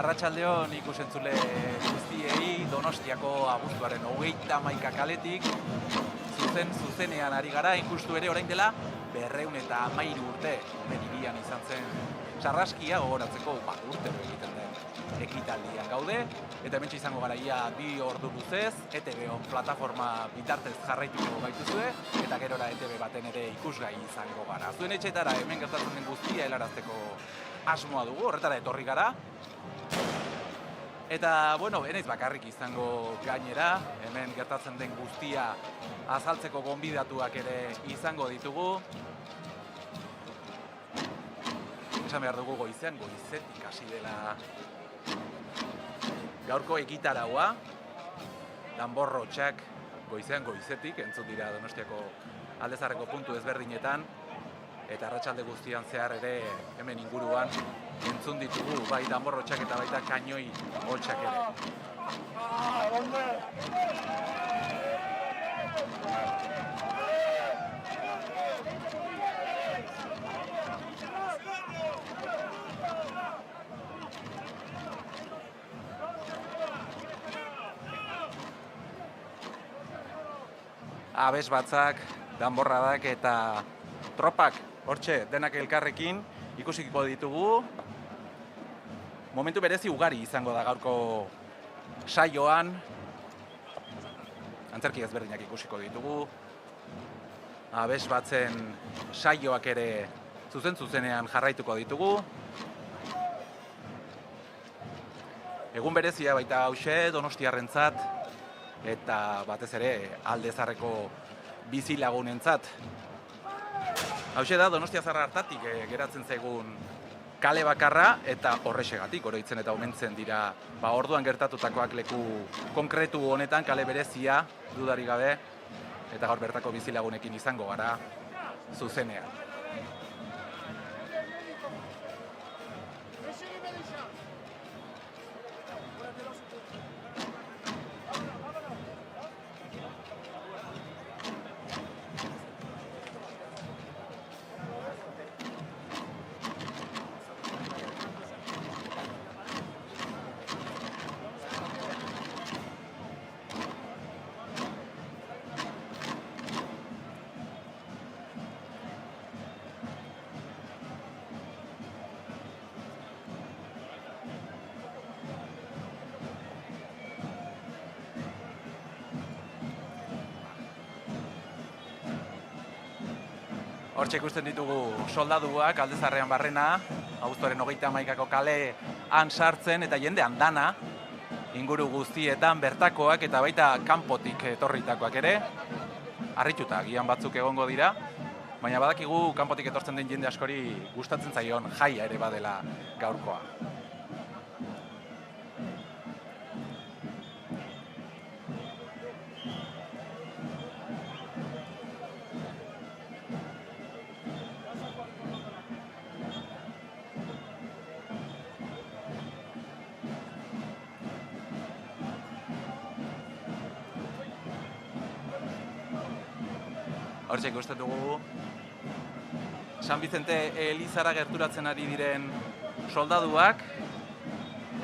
Arratsaldeon ikusentzule guztiei Donostiako abuztuaren 31 kaletik zuzenean ari gara, injustu ere orain dela 213 urte hemen hirian izan zen sarraskia gogoratzeko urtero egiten den ekitaldian gaude, eta hementxe izango gara ia 2 ordu luzez, ETV-on plataforma bitartez jarraituko gaituzue, eta gerora ETV baten ere ikusgai izango gara. Zuen etxetara hemen gertatzen den guztia helarazteko asmoa dugu, horretara etorri gara. Eta, bueno, enaiz bakarrik izango gainera, hemen gertatzen den guztia azaltzeko gonbidatuak ere izango ditugu. Esan behar dugu goizetik hasi dela gaurko ekitaraua, danborrotxak goizetik, entzun dira Donostiako Alde Zaharreko puntu ezberdinetan, eta arratsalde guztian zehar ere hemen inguruan entzun ditugu, bai danborrotxak eta baita kainoi hotxak ere. Abes batzak, danborradak eta tropak, hortxe, denak elkarrekin ikusiko ditugu. Momentu berezi ugari izango da gaurko saioan. Antzerki ezberdinak ikusiko ditugu. Abes batzen saioak ere zuzenean jarraituko ditugu. Egun berezia baita hauxe Donostiarrentzat, eta batez ere Alde Zaharreko bizilagunentzat. Hauxe da Donostia Zaharra hartatik geratzen zaigun kale bakarra, eta horrexegatik oroitzen eta omentzen dira orduan gertatutakoak leku konkretu honetan, kale berezia dudarik gabe, eta gaur bertako bizilagunekin izango gara zuzenean. Hortxe ikusten ditugu soldaduak Alde Zaharrean barrena, abuztuaren 31ko kalean sartzen, eta jende andana, inguru guztietan bertakoak eta baita kanpotik etorritakoak ere. Harrituta agian batzuk egongo dira, baina badakigu kanpotik etortzen den jende askori gustatzen zaion jaia ere badela gaurkoa. Hortxe ikusten dugu San Bizente elizara gerturatzen ari diren soldaduak,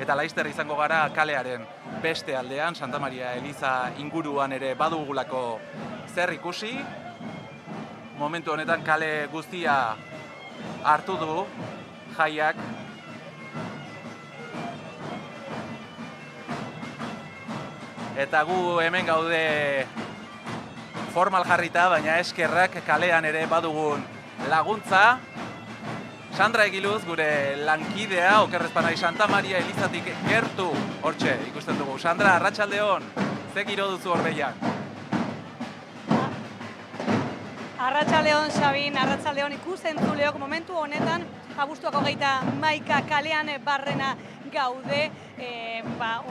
eta laizter izango gara kalearen beste aldean, Santa Maria eliza inguruan ere badugulako zer ikusi. Momentu honetan kale guztia hartu du jaiak. Eta gu hemen gaude formal jarrita, baina eskerrak kalean ere badugun laguntza. Sandra Egiluz, gure lankidea, okerrezpanai Santa Maria elizatik gertu, hortxe ikusten dugu. Sandra, arratsaldeon, ze giro duzu Orbeian? Arratsaldeon, Xabin, arratsaldeon ikusentzuleok momentu honetan, abuztuak 31 kalean barrena gaude,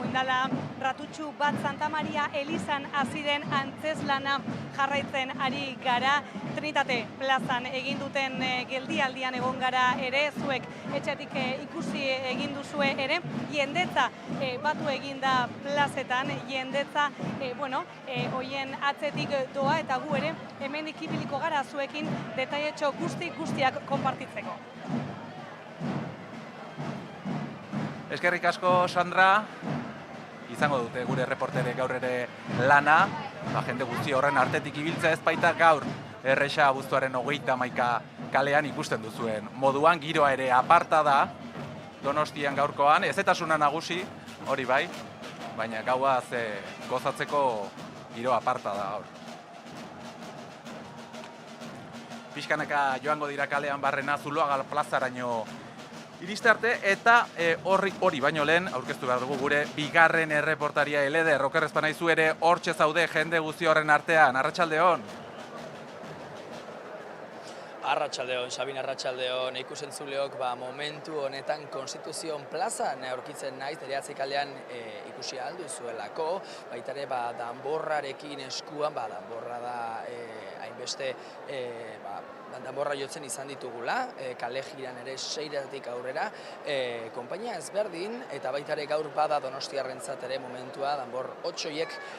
oindala ratutxu bat Santa Maria elizan hasi den antzeslana jarraitzen ari gara. Trinitate plazan egin duten geldialdian egon gara ere, zuek etxetik ikusi egin duzue ere, jendetza batu egin da plazetan, jendetza, hoien atzetik doa, eta gu ere hemen ikibiliko gara zuekin detailetxo guztiak konpartitzeko. Eskerrik asko, Sandra. Izango dute gure reportere gaur ere lana, jende guzti horren artetik ibiltza ez baita gaur erresa abuztuaren 31 kalean ikusten duzuen. Moduan giroa ere aparta da, Donostian gaurkoan, ezetasuna nagusi, hori bai, baina gauaz gozatzeko giro aparta da gaur. Pixkanaka joango dira kalean barrena Zuloaga plazaraino iriste arte, eta hori baino lehen aurkeztu behar dugu gure bigarren erreportaria Eleder. Oker ez banaizu ere hortxe zaude jende guzti horren artean. Arratsaldeon. Arratsaldeon, Sabin, arratsaldeon. Ikusentzuleok momentu honetan Konstituzion plazan aurkitzen naiz, Deriatzi kalean ikusi aldu zuelako, baita ere danborrarekin eskuan, danborra da hainbeste danborra jotzen izan ditugula, kale jiran ere 6-tik aurrera, konpainia ezberdin, eta baita ere gaur bada Donostiarrentzat ere momentua danbor 8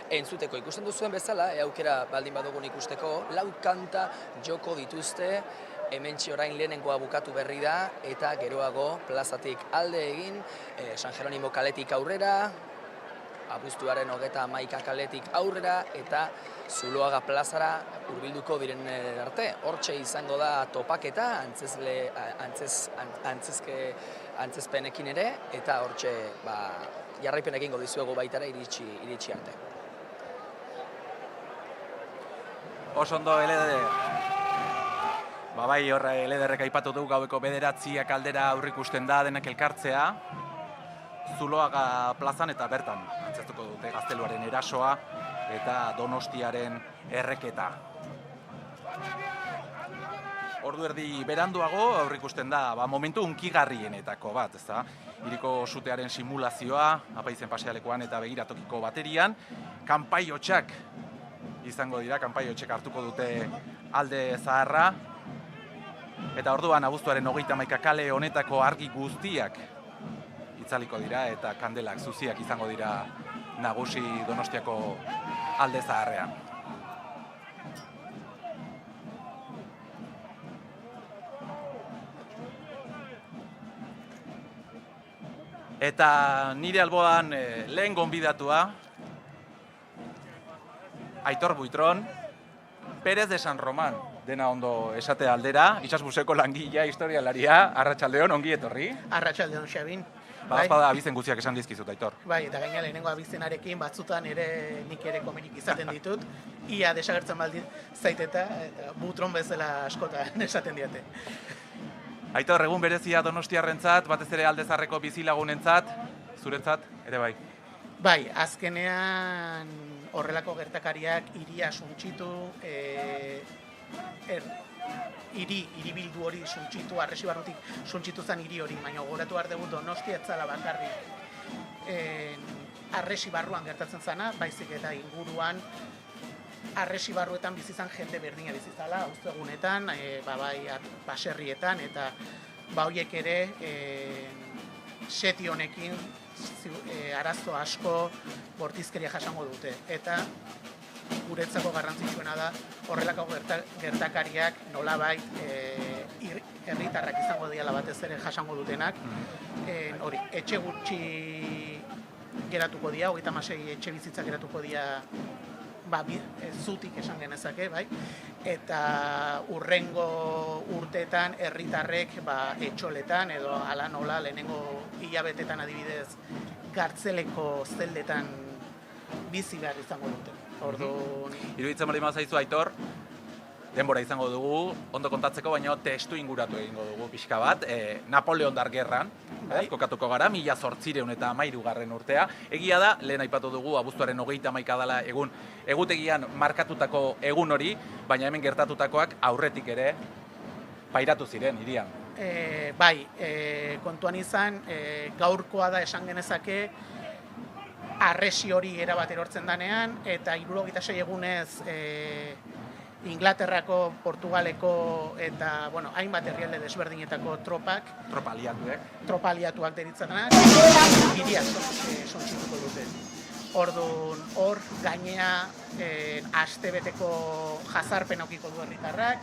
entzuteko. Ikusten duzuen bezala, aukera baldin badugun ikusteko, 4 kanta joko dituzte, hementxe orain lehenengoa bukatu berri da, eta geroago plazatik alde egin, San Jeronimo kaletik aurrera, abuztuaren 31 kaletik aurrera, eta Zuloaga plazara hurbilduko diren arte. Hortxe izango da topaketa, antzezpenekin ere, eta hortxe jarraipen egingo dizuegu baitara iritsi arte. Oso ondo, Eleder. Bai, horra Elederrek aipatu dugu gaueko 9 aldera aurrikusten da denak elkartzea. Zuloaga plazan eta bertan antzeztuko dute Gazteluaren erasoa eta Donostiaren erreketa. Ordu erdi beranduago aurrikusten da momentu hunkigarrienetako bat, ezta? Hiriko sutearen simulazioa, Apaizen pasealekuan eta Begiratokiko baterian, kanpai-hotsak izango dira, kanpai-hotsak hartuko dute alde zaharra, eta orduan abuztuaren 31 kale honetako argi guztiak itzaliko dira eta kandelak zuziak izango dira nagusi Donostiako alde zaharrean. Eta nire alboan lehen gonbidatua, Aitor Buitron, Pérez de San Román, dena ondo esate aldera, Itsasmuseko langilea, historialaria, arratsaldeon, ongi etorri. Arratsaldeon, Xabin. Badazpada abizen guztiak esan dizkizut, Aitor. Bai, eta gaina lehenengo abizenarekin batzutan ere nik ere komenik izaten ditut. Ia desagertzen baldin zaiteta, Butron bezala askotan esaten diate. Aitor, egun berezia Donostiarrentzat, batez ere aldezarreko bizilagunentzat, zuretzat, ere bai. Bai, azkenean horrelako gertakariak hiria suntsitu, hiribildu hori suntsitu, Arresibarrutik suntsitu zen hiri hori, baina gogoratu behar dugu Donostia ez zela bakarrik Arresibarruan gertatzen zena, baizik eta inguruan Arresibarruetan bizi izan jende berdina bizi zala, auzogunetan, bai baserrietan, eta horiek ere seti honekin arazo asko bortizkeria jasango dute. Eta guretzako garrantzitsuena da horrelako gertakariak nolabait herritarrak izango diala batez ere jasango dutenak. Hori, etxe gutxi geratuko dira, 36 etxe bizitza geratuko dira zutik esan genezake, bai? Eta hurrengo urteetan herritarrek etxoletan edo hala nola lehenengo hilabetetan adibidez gartzeleko zeldetan bizi behar izango dute. Orduan... Iruditzen baldin bazaizu, Aitor, denbora izango dugu, ondo kontatzeko, baina testu inguratu egingo dugu pixka bat. Napoleondar gerran, kokatuko gara, 1813 urtea. Egia da, lehen aipatu dugu, abuztuaren 31 dela egun, egutegian markatutako egun hori, baina hemen gertatutakoak aurretik ere pairatu ziren, hirian. Bai, kontuan izan, gaurkoa da esan genezake, arresi hori erabat erortzen danean, eta 76 egunez Inglaterrako, Portugaleko eta hainbat herrialde desberdinetako tropak, tropa aliatuak deritzatenak, hiria suntsituko dute. Orduan, hor gainea astebeteko jazarpen aukiko du herritarrak,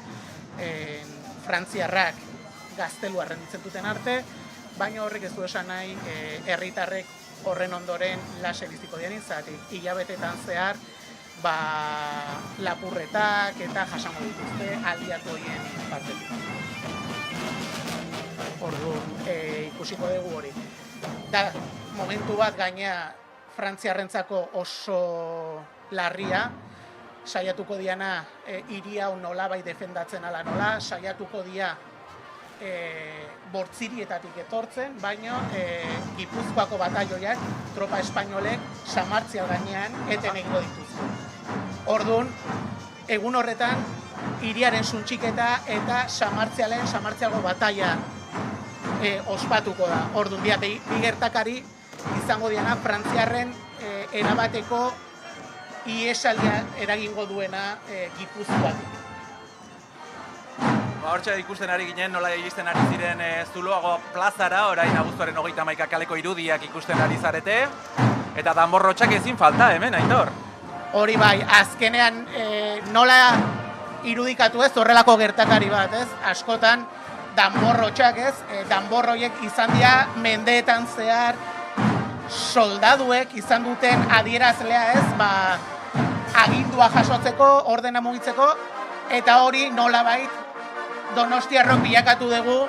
frantziarrak Gaztelua renditzen duten arte, baina horrek ez du esan nahi herritarrek horren ondoren lase biziko dianin, zeratik hilabetetan zehar lapurretak eta jasango dituzte aldiako horien partetik. Orduan, ikusiko dugu hori. Da, momentu bat gainea frantziarrentzako oso larria, saiatuko diana hiri hau nolabait defendatzen ala nola, saiatuko dia bortzirietatik etortzen, baina Gipuzkoako batalloiak, tropa espainolek, Samartzia gainean eten egingo dituzte. Orduan, egun horretan, hiriaren suntxiketa eta Samartziako batalla ospatuko da. Orduan, bi gertakari izango diana Frantziarren erabateko iesaldia eragingo duena Gipuzkoatik. Hortxe ikusten ari ginen, nola iristen ari ziren Zuloaga plazara, orain abuztuaren 31 kaleko irudiak ikusten ari zarete, eta danborrotxak ezin falta hemen, Aitor. Hori bai, azkenean nola irudikatu ez horrelako gertakari bat, ez? Askotan danborrotxak ez, danborroiek izan dira mendeetan zehar soldaduek izan duten adierazlea ez, agindua jasotzeko, ordena mugitzeko, eta hori nolabait Donostiarrok bilakatu dugu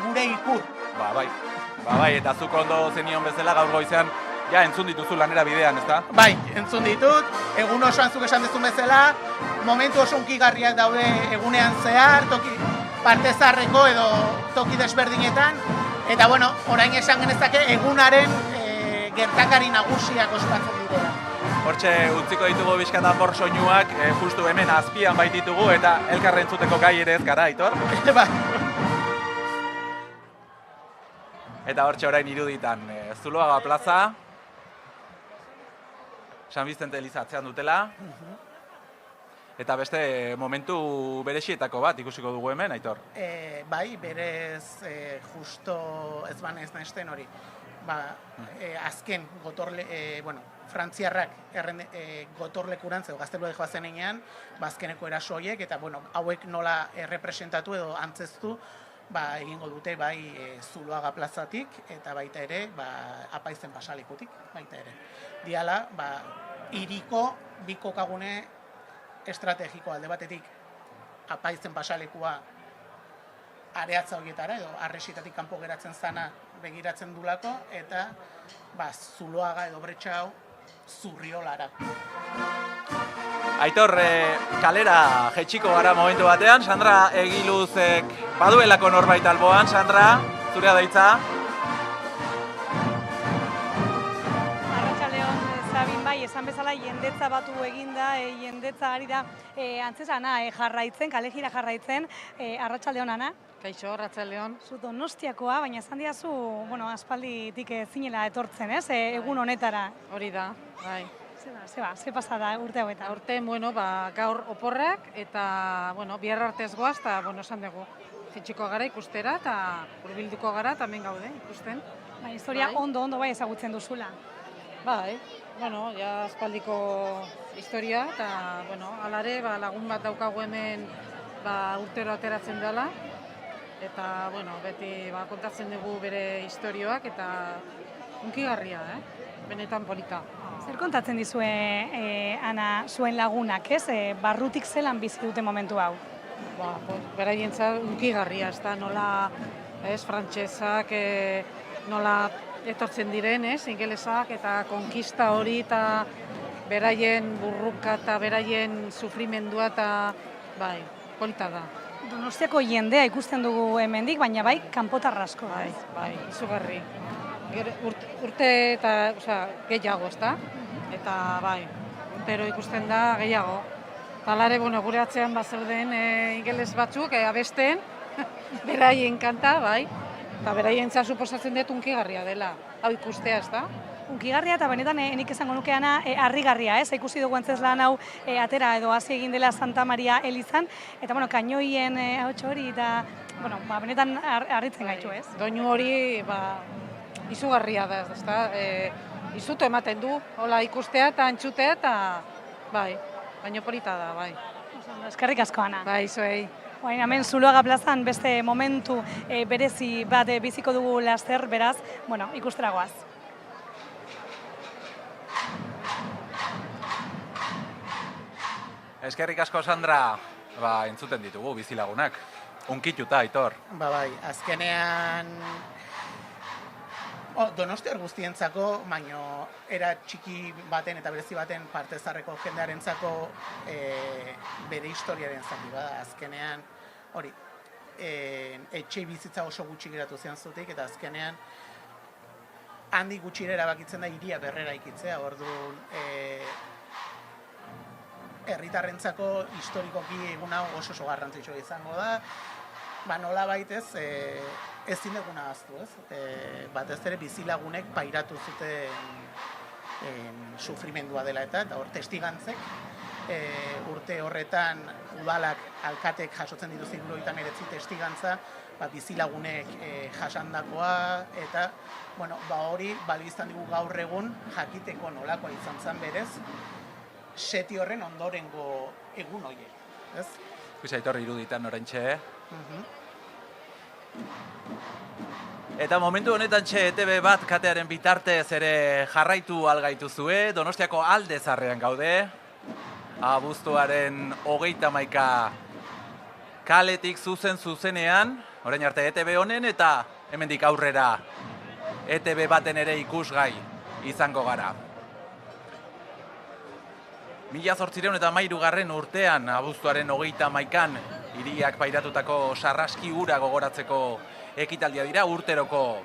gure ikur. Bai, eta zuk ondo zenion bezala gaur goizean, ja, entzun dituzu lanera bidean, ezta? Bai, entzun ditut, egun osoan zuk esan duzun bezala, momentu oso hunkigarriak daude egunean zehar, toki parte zaharreko edo toki desberdinetan, eta bueno, orain esan genezake egunaren gertakari nagusiak ospatzen dira. Hortxe, utziko ditugu bizkatan bor soinuak, justu hemen azpian baititugu eta elkarren entzuteko gai ere ez gara, Aitor? Bai. Eta hortxe orain iruditan, Zuloaga plaza, San Bizente Eliza atzean dutela, eta beste momentu berexietako bat ikusiko dugu hemen, Aitor? Bai, berez justo ez banez nahesten hori. Azken frantziarrak gotorlekurantz edo gazteluak joazen enean, azkeneko erasoiek, eta hauek nola errepresentatu edo antzeztu egingo dute bai Zuloaga plazatik, eta baita ere Apaizen pasalekutik, baita ere. Diala, hiriko bi kokagune estrategiko alde batetik Apaizen pasalekua areatza horietara edo arresitatik kanpo geratzen zana begiratzen dulako, eta Zuloaga edo Bretxa hau Zurriolara. Aitor, kalera jetxiko gara momentu batean, Sandra Egiluzek baduelako norbait alboan, Sandra, zurea daitza. Arratsaldeon, Sabin, bai, esan bezala jendetza batu eginda, jendetza ari da antzesana jarraitzen, kalejira jarraitzen, arratsaldeon, Ana. Kaixo, arratsaldeon. Zu Donostiakoa, baina esan diazu, aspalditik zinela etortzen, ez, egun honetara. Hori da, bai. Ze pasa da urte hauetan? Aurten, gaur oporrak, eta, bihar arte ez goaz, eta, esan dugu, jetxiko gara ikustera, eta hurbilduko gara, eta hemen gaude ikusten. Historia ondo bai ezagutzen duzula. Bai, ja aspaldiko historia, eta, alare, lagun bat daukagu hemen, urtero ateratzen dela, eta, beti kontatzen dugu bere historioak, eta hunkigarria, benetan polita. Zer kontatzen dizue, Ana, zuen lagunak, ez? Barrutik zelan bizi dute momentu hau? Beraientzat hunkigarria, ez da, nola, frantsesak, nola etortzen diren, ingelesak, eta konkista hori, eta beraien burruka, eta beraien sufrimendua, eta, polita da. Donostiako jendea ikusten dugu hemendik, baina bai, kanpotar asko. Bai, izugarri. Urte eta gehiago, ez da? Eta urtero ikusten da gehiago. Talare, gure atzean bazeuden ingeles batzuk, abesten, beraien kanta, bai. Eta beraien suposatzen dut hunkigarria dela, hau ikustea, ez da? Hunkigarria eta benetan nik esango nukeana harrigarria, ez? Ikusi dugu antzeslan hau atera edo hasi egin dela Santa Maria elizan, eta kainoien ahots hori, eta benetan harritzen gaitu, ez? Doinu hori, izugarria da, ez da? Izutu ematen du, hola ikustea eta entzutea, eta baino polita da, bai. Eskerrik asko, Ana. Bai, zuei. Orain hemen Zuloaga plazan beste momentu berezi bat biziko dugu laster, beraz, bueno, ikustera goaz. Eskerrik asko, Sandra, entzuten ditugu bizilagunak. Unkituta, Aitor. Bai, azkenean Donostiar guztientzako, baino era txiki baten eta berezi baten parte zarreko jendearentzako bere historiaren zati bada. Azkenean, hori, etxe bizitza oso gutxi geratu zian zutik, eta azkenean handi gutxira erabakitzen da hiria berrera ikitzea, orduan herritarrentzako historikoki egun hau oso garrantzitsua izango da, nola baitez ezin duguna ahaztu, ez? Batez ere bizilagunek pairatu zuten sufrimendua dela eta hor testigantzek urte horretan udalak alkatek jasotzen dituzten 79 testigantza, bizilagunek jasandakoa, eta hori balio izan digu gaur egun jakiteko nolakoa izan zen berez seti horren ondorengo egun horiek, ez? Ikusi, Aitor, iruditan oraintxe. Eta momentu honetan ETB bat katearen bitartez ere jarraitu algaituzue, Donostiako Alde Zaharrean gaude, abuztuaren 31 kaletik zuzenean, orain arte ETB honen eta hemendik aurrera ETB baten ere ikusgai izango gara. 1813 urtean, abuztuaren 31an, hiriak pairatutako sarraski hura gogoratzeko ekitaldia dira, urteroko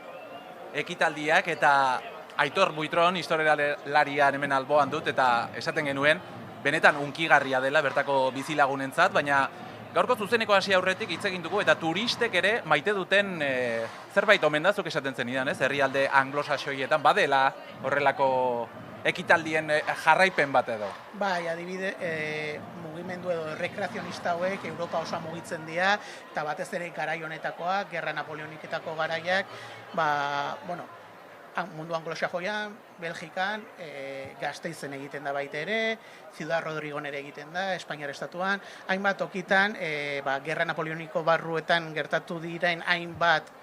ekitaldiak, eta Aitor Buitron, historialarian hemen alboan dut, eta esaten genuen, benetan unkigarria dela bertako bizilagunentzat, baina gaurko zuzeneko hasi aurretik hitz egin dugu, eta turistek ere maite duten zerbait omen da, zuk esaten zenidan, ez? Herrialde anglosaxoietan badela horrelako ekitaldien jarraipen bat edo. Bai, adibide, mugimendu edo rekreazionista hauek Europa osoa mugitzen dira, eta batez ere garai honetakoak, gerra napoleoniketako garaiak, mundu anglosajoian, Belgikan, Gasteizen egiten da baita ere, Ciudad Rodrigon ere egiten da, Espainiar estatuan, hainbat okitan, gerra napoleoniko barruetan gertatu diren hainbat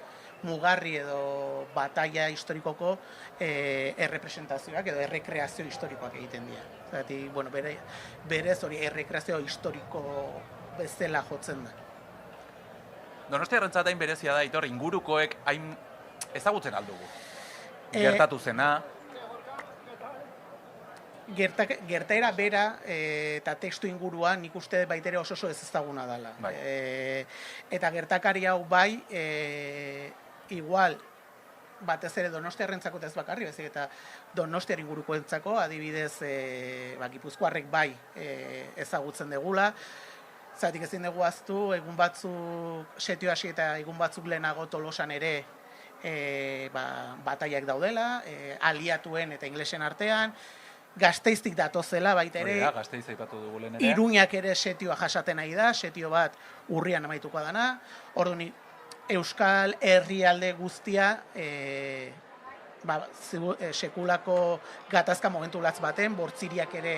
mugarri edo bataia historikoko errepresentazioak edo errekreazio historikoak egiten dira. Zergatik, berez hori errekreazio historiko bezala jotzen da. Donostiarrentzat hain berezia da, Aitor, ingurukoek hain ezagutzen aldugu. Gertatu zena. Gertaera bera eta testu inguruan nik uste baitere oso ez ezaguna dela. Eta gertakari hau bai, igual, batez ere Donostiarrentzako ez bakarri, bezik eta Donostiar ingurukoentzako, adibidez, Gipuzkoarrek bai ezagutzen degula. Zeratik ezin dugu ahaztu, egun batzuk setio hasi eta egun batzuk lehenago Tolosan ere bataiak daudela, aliatuen eta inglesen artean, Gasteiztik datozela baita ere, Gasteiz aipatu dugu lehen ere. Iruñak ere setioa jasaten nahi da, setio bat urrian amaituko dana, orduan Euskal herrialde guztia sekulako gatazka momentu latz baten, bortziriak ere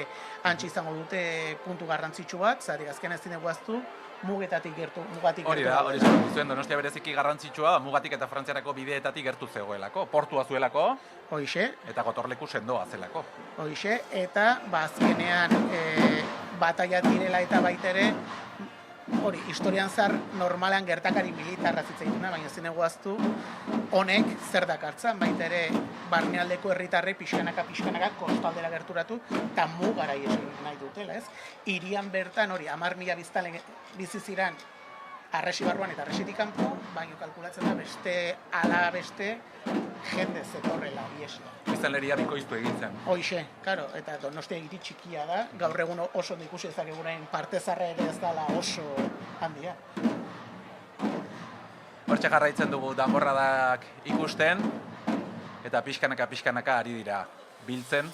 antzi izango dute puntu garrantzitsu bat, zari azken ez zinegu aztu, mugetatik gertu. Hori da, hori zuen Donostia bereziki garrantzitsua, mugatik eta Frantziarako bideetatik gertu zegoelako, portua zuelako, Hoixe. Eta gotorleku sendoa zelako. Hoixe, eta azkenean bataia direla eta baita ere, hori, historian zar normalean gertakari militarra zitzaituna, baina zinegu aztu, honek zer dakartzan, baita ere barnealdeko herritarre pixkanaka kostaldera gerturatu, eta mugara egin nahi dutela, ez? Hirian bertan, hori, 10.000 biztanle bizi ziren Arresi barruan eta Arresitik kanpo, baina kalkulatzen da beste jende zetorrela iesla. Biztanleria bikoiztu egin zen. Hoixe, karo, eta Donostia egiti txikia da, gaur egun oso ondo ikusi ezageguren parte zarra ere ez dela oso handia. Hortxe jarraitzen dugu danborradak ikusten, eta pixkanaka ari dira biltzen,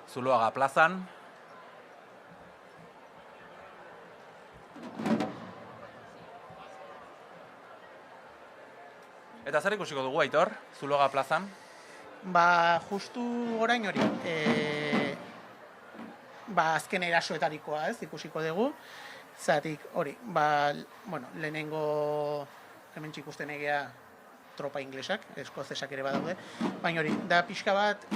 Zuloaga plazan. Eta zer ikusiko dugu, Aitor, Zuloaga plazan? Justu orain hori, azken erasoetarikoa, ez, ikusiko dugu. Zatik, hori, bueno, lehenengo hemen ikusten egea tropa inglesak, eskozesak ere badaude, baina hori, da pixka bat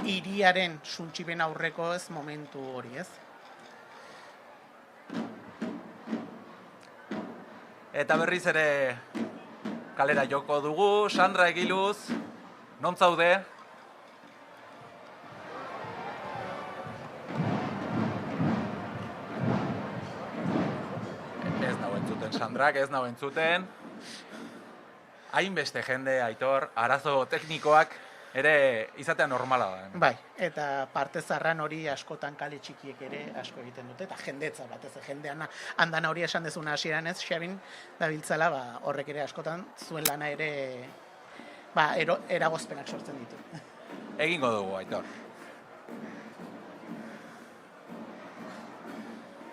hiriaren suntsipen aurreko ez momentu hori, ez? Eta berriz ere kalera joko dugu, Sandra Egiluz, non zaude? Ez nau entzuten, Sandrak, ez nau entzuten. Hainbeste jende, Aitor, arazo teknikoak ere izatea normala da. Bai, eta parte zarran hori askotan kale txikiek ere asko egiten dute, eta jendetza batez, jendean handana hori esan dezuna hasieran ez, Xabin dabiltzala, horrek ere askotan zuen lana ere eragozpenak sortzen ditu. Egingo dugu, Aitor.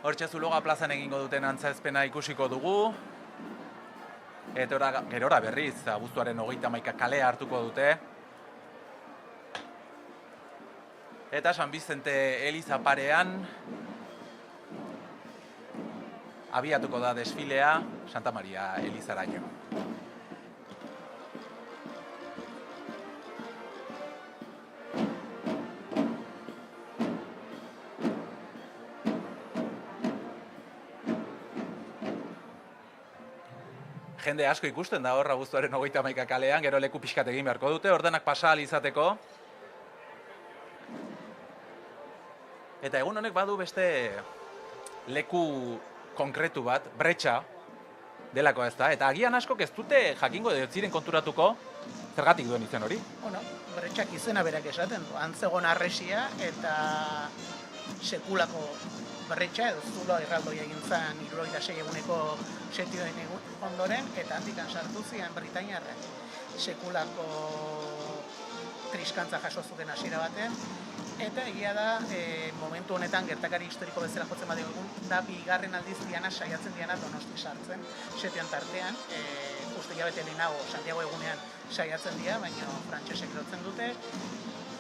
Hortxe Zuloga plazan egingo duten antzaezpena ikusiko dugu. Eta gerora berriz, abuztuaren 31 kalea hartuko dute. Eta San Bizente Eliza parean abiatuko da desfilea Santa Maria Elizaraino. Jende asko ikusten da hor abuztuaren 31 kalean, gero leku pixkat egin beharko dute, ordenak pasa ahal izateko. Eta egun honek badu beste leku konkretu bat, bretxa delako ez da, eta agian askok ez dute jakingo edo ez ziren konturatuko zergatik duen izen hori. Bueno, bretxak izena berak esaten du, antzegon arresia eta sekulako bretxa edo zulo erraldoia egin zen 76 eguneko setioen ondoren, eta handikan sartu zian Britainiarrak sekulako triskantza jaso zuten hasiera baten, eta egia da momentu honetan gertakari historiko bezala jotzen badego egun, da bigarren aldiz diana saiatzen diana Donosti sartzen, setioan tartean, uste hilabete lehenago Santiago egunean saiatzen dira, baina frantsesek lotzen dute,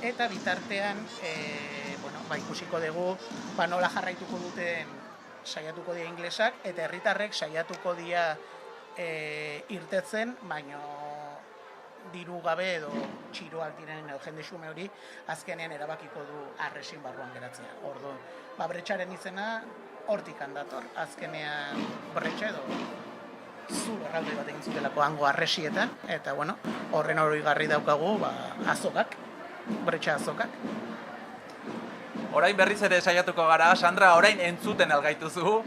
eta bitartean ikusiko dugu nola jarraituko duten saiatuko dira inglesak, eta herritarrek saiatuko dira irtetzen, baina diru gabe edo txiroak diren edo jende xume hori azkenean erabakiko du arresin barruan geratzea. Orduan, bretxaren izena hortik handator, azkenean bretxa edo zu erraldoi bat egin zutelako hango arresietan, eta horren oroigarri daukagu azokak, bretxa azokak. Orain berriz ere saiatuko gara, Sandra, orain entzuten algaituzu.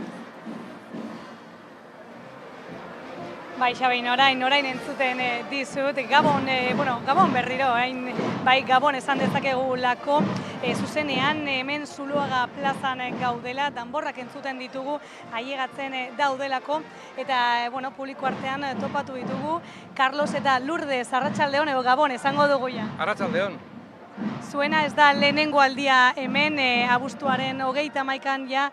Bai, Xabin, orain entzuten dizut, Gabon, Gabon berriro, bai Gabon esan dezakegulako, zuzenean hemen Zuloaga plazan gaudela, danborrak entzuten ditugu, ailegatzen daudelako, eta publiko artean topatu ditugu, Carlos eta Lourdes, arratsaldeon edo Gabon esango dugu ja. Arratsaldeon. Zuena ez da lehenengo aldia hemen, abuztuaren 31an ja,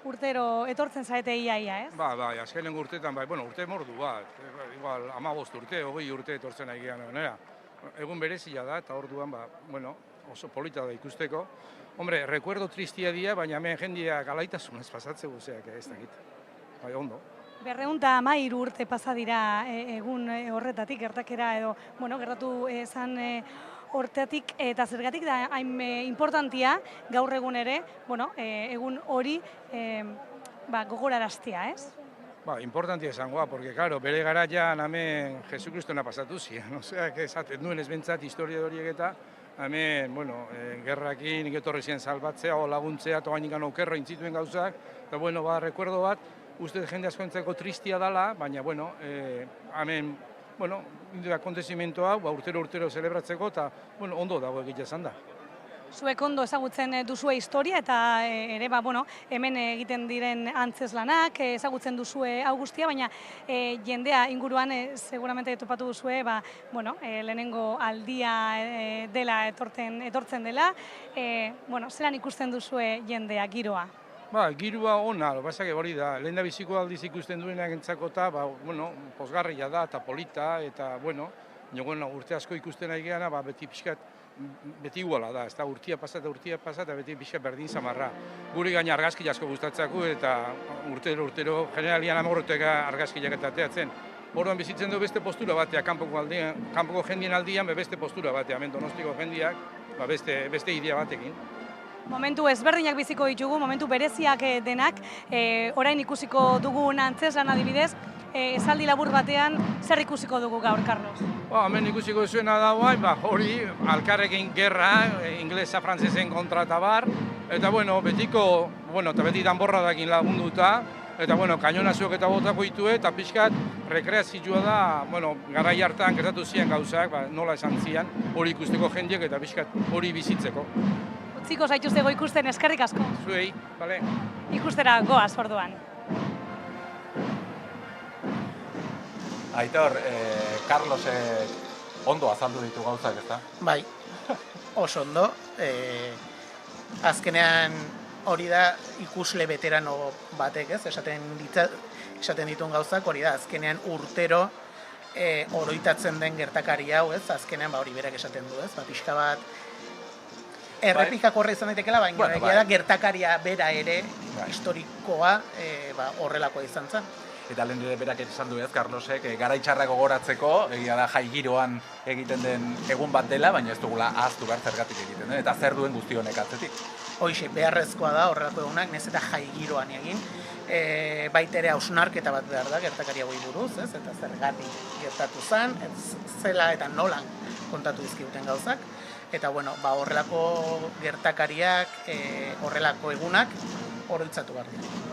urtero etortzen zaete ia, ez? Bai, azkenengo urteetan, urte mordu bat, igual 15 urte, 20 urte etortzen ari gehan onera. Egun berezia da, eta orduan, oso polita da ikusteko. Hombre, recuerdo tristia dia, baina hemen jendia galaitasunez pasatzea guzeak, ez dakit. Bai, ondo. 213 urte pasa dira egun horretatik, gertakera edo, gertatu zan hortatik, eta zergatik da hain importantia gaur egun ere, egun hori gogoraraztea, ez? Importantia esangoa, porque, claro, bere garaian hemen Jesukristona pasatu zian, oseak esaten duen ez bentsat historia horiek eta hemen, gerrakin etorri zian salbatzea o laguntzea, toain ikan okerro intzituen gauzak, eta, recuerdo bat, uste jende asko entzako tristia dala, baina, hemen, akontezimento hau, urtero celebratzeko, eta, ondo dago egitea izan da. Zuek ondo ezagutzen duzue historia, eta ere, hemen egiten diren antzeslanak, ezagutzen duzue hau guztia, baina jendea inguruan seguramente topatu duzue, lehenengo aldia dela etortzen dela, zelan ikusten duzue jendea, giroa? Girua ona, basak hori da, lehen da biziko aldiz ikusten duenak entzako eta, pozgarria da, eta polita, eta, urte asko ikusten ari geana, beti pixkat beti iguala da, ez da, urtia pasa, eta beti pixa berdin zamarra. Guri gaina argazki asko gustatzaku eta urtero, generalian amorroteka argazkiak eta ateatzen. Orduan bizitzen du beste postura batea, kanpoko jendien aldian beste postura batea, hemen Donostiko jendiak beste idea batekin. Momentu ezberdinak biziko ditugu, momentu bereziak denak, orain ikusiko dugun antzeslan adibidez, esaldi labur batean zer ikusiko dugu gaur, Carlos? Hemen ikusiko zuena da hori, alkarrekin gerra, inglesa, frantzesen kontra eta bar, eta betiko, eta beti danborradakin lagunduta, eta kainonazuak eta botako ditu eta pixkat rekreazioa da, garai hartan gertatu ziren gauzak, nola esan zian, hori ikusteko jendiek eta pixkat hori bizitzeko. Utziko zaituztego ikusten, eskerrik asko. Zuei, bale. Ikustera goaz, orduan. Aitor, Carlosek ondo azaldu ditu gauzak, ezta? Bai, oso ondo. Azkenean hori da ikusle veterano batek, ez? Esaten dituen gauzak hori da, azkenean urtero oroitatzen den gertakari hau, ez? Azkenean hori berak esaten du, ez? Pixka bat errepikak horre izan daitekela, baina egia da gertakaria bera ere, historikoa, horrelakoa izan zen. Eta lehen berak esan du ez, Carlosek, garaitxarra gogoratzeko, egia da jai giroan egiten den egun bat dela, baina ez dugula ahaztu behar zergatik egiten den, eta zer duen guzti honek atzetik. Hoxe, beharrezkoa da horrelako egunak, nez eta jai giroan egin, baita ere hausnarketa bat behar da gertakari hauei buruz, ez? Eta zergatik gertatu zen, zela eta nolan kontatu dizkiguten gauzak, eta horrelako gertakariak, horrelako egunak oroitzatu behar dira.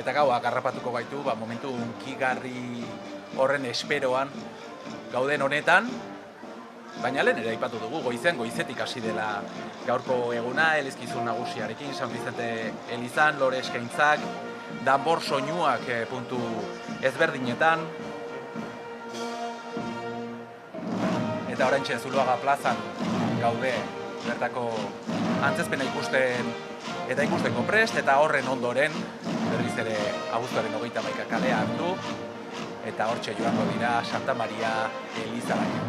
Eta gauak harrapatuko baitu, momentu hunkigarri horren esperoan gauden honetan, baina lehen ere aipatu dugu, goizetik hasi dela gaurko eguna, elizkizun nagusiarekin, San Vicente elizan, lore eskaintzak, danbor soinuak puntu ezberdinetan, eta oraintxe Zuloaga plazan gaude bertako antzezpena ikusten eta ikusteko prest, eta horren ondoren berriz ere abuztuaren 31 kalea hartu, eta hortxe joango dira Santa Maria elizaraino.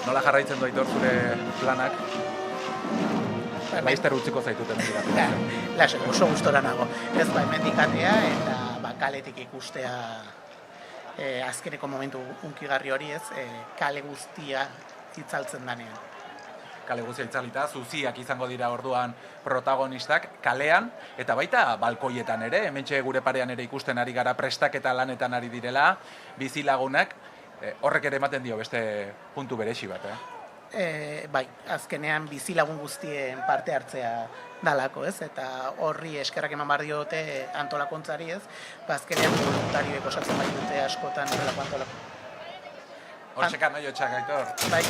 Nola jarraitzen du Aitor zure planak? Laizter utziko zaituten dira. Lasek, oso gustora nago. Ez hemendik atea eta kaletik ikustea azkeneko momentu hunkigarri hori, ez, kale guztia itzaltzen danean. Kale guztia itzalita, zuziak izango dira orduan protagonistak kalean, eta baita balkoietan ere, hementxe gure parean ere ikusten ari gara prestaketa lanetan ari direla, bizilagunak, horrek ere ematen dio beste puntu beresi bat, Bai, azkenean bizilagun guztien parte hartzea dalako, ez? Eta horri eskerrak eman behar diote antolakuntzari, ez? Azkenean voluntarioek osatzen bai dute askotan horrelako antolakuntza. Hortxekan nahi hotxak, Aitor. Bai.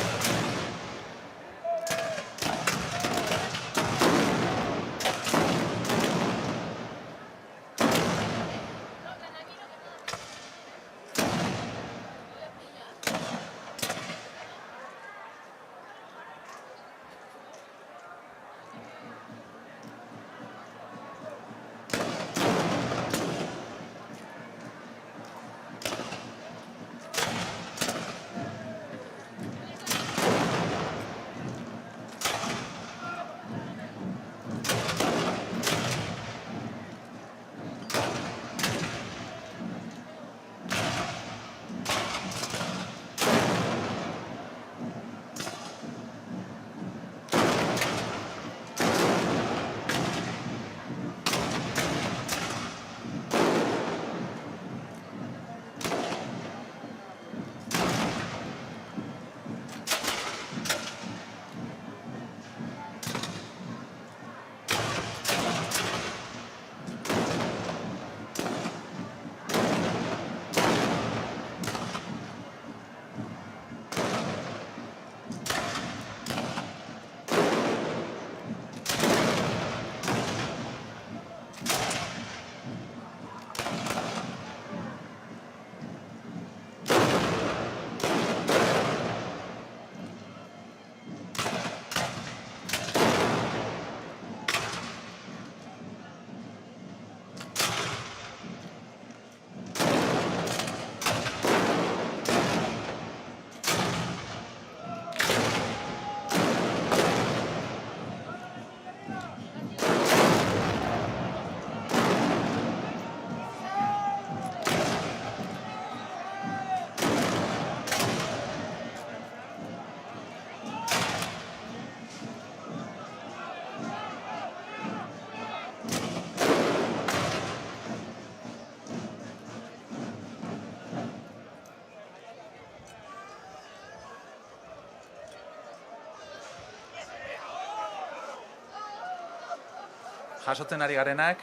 jasotzen ari garenak,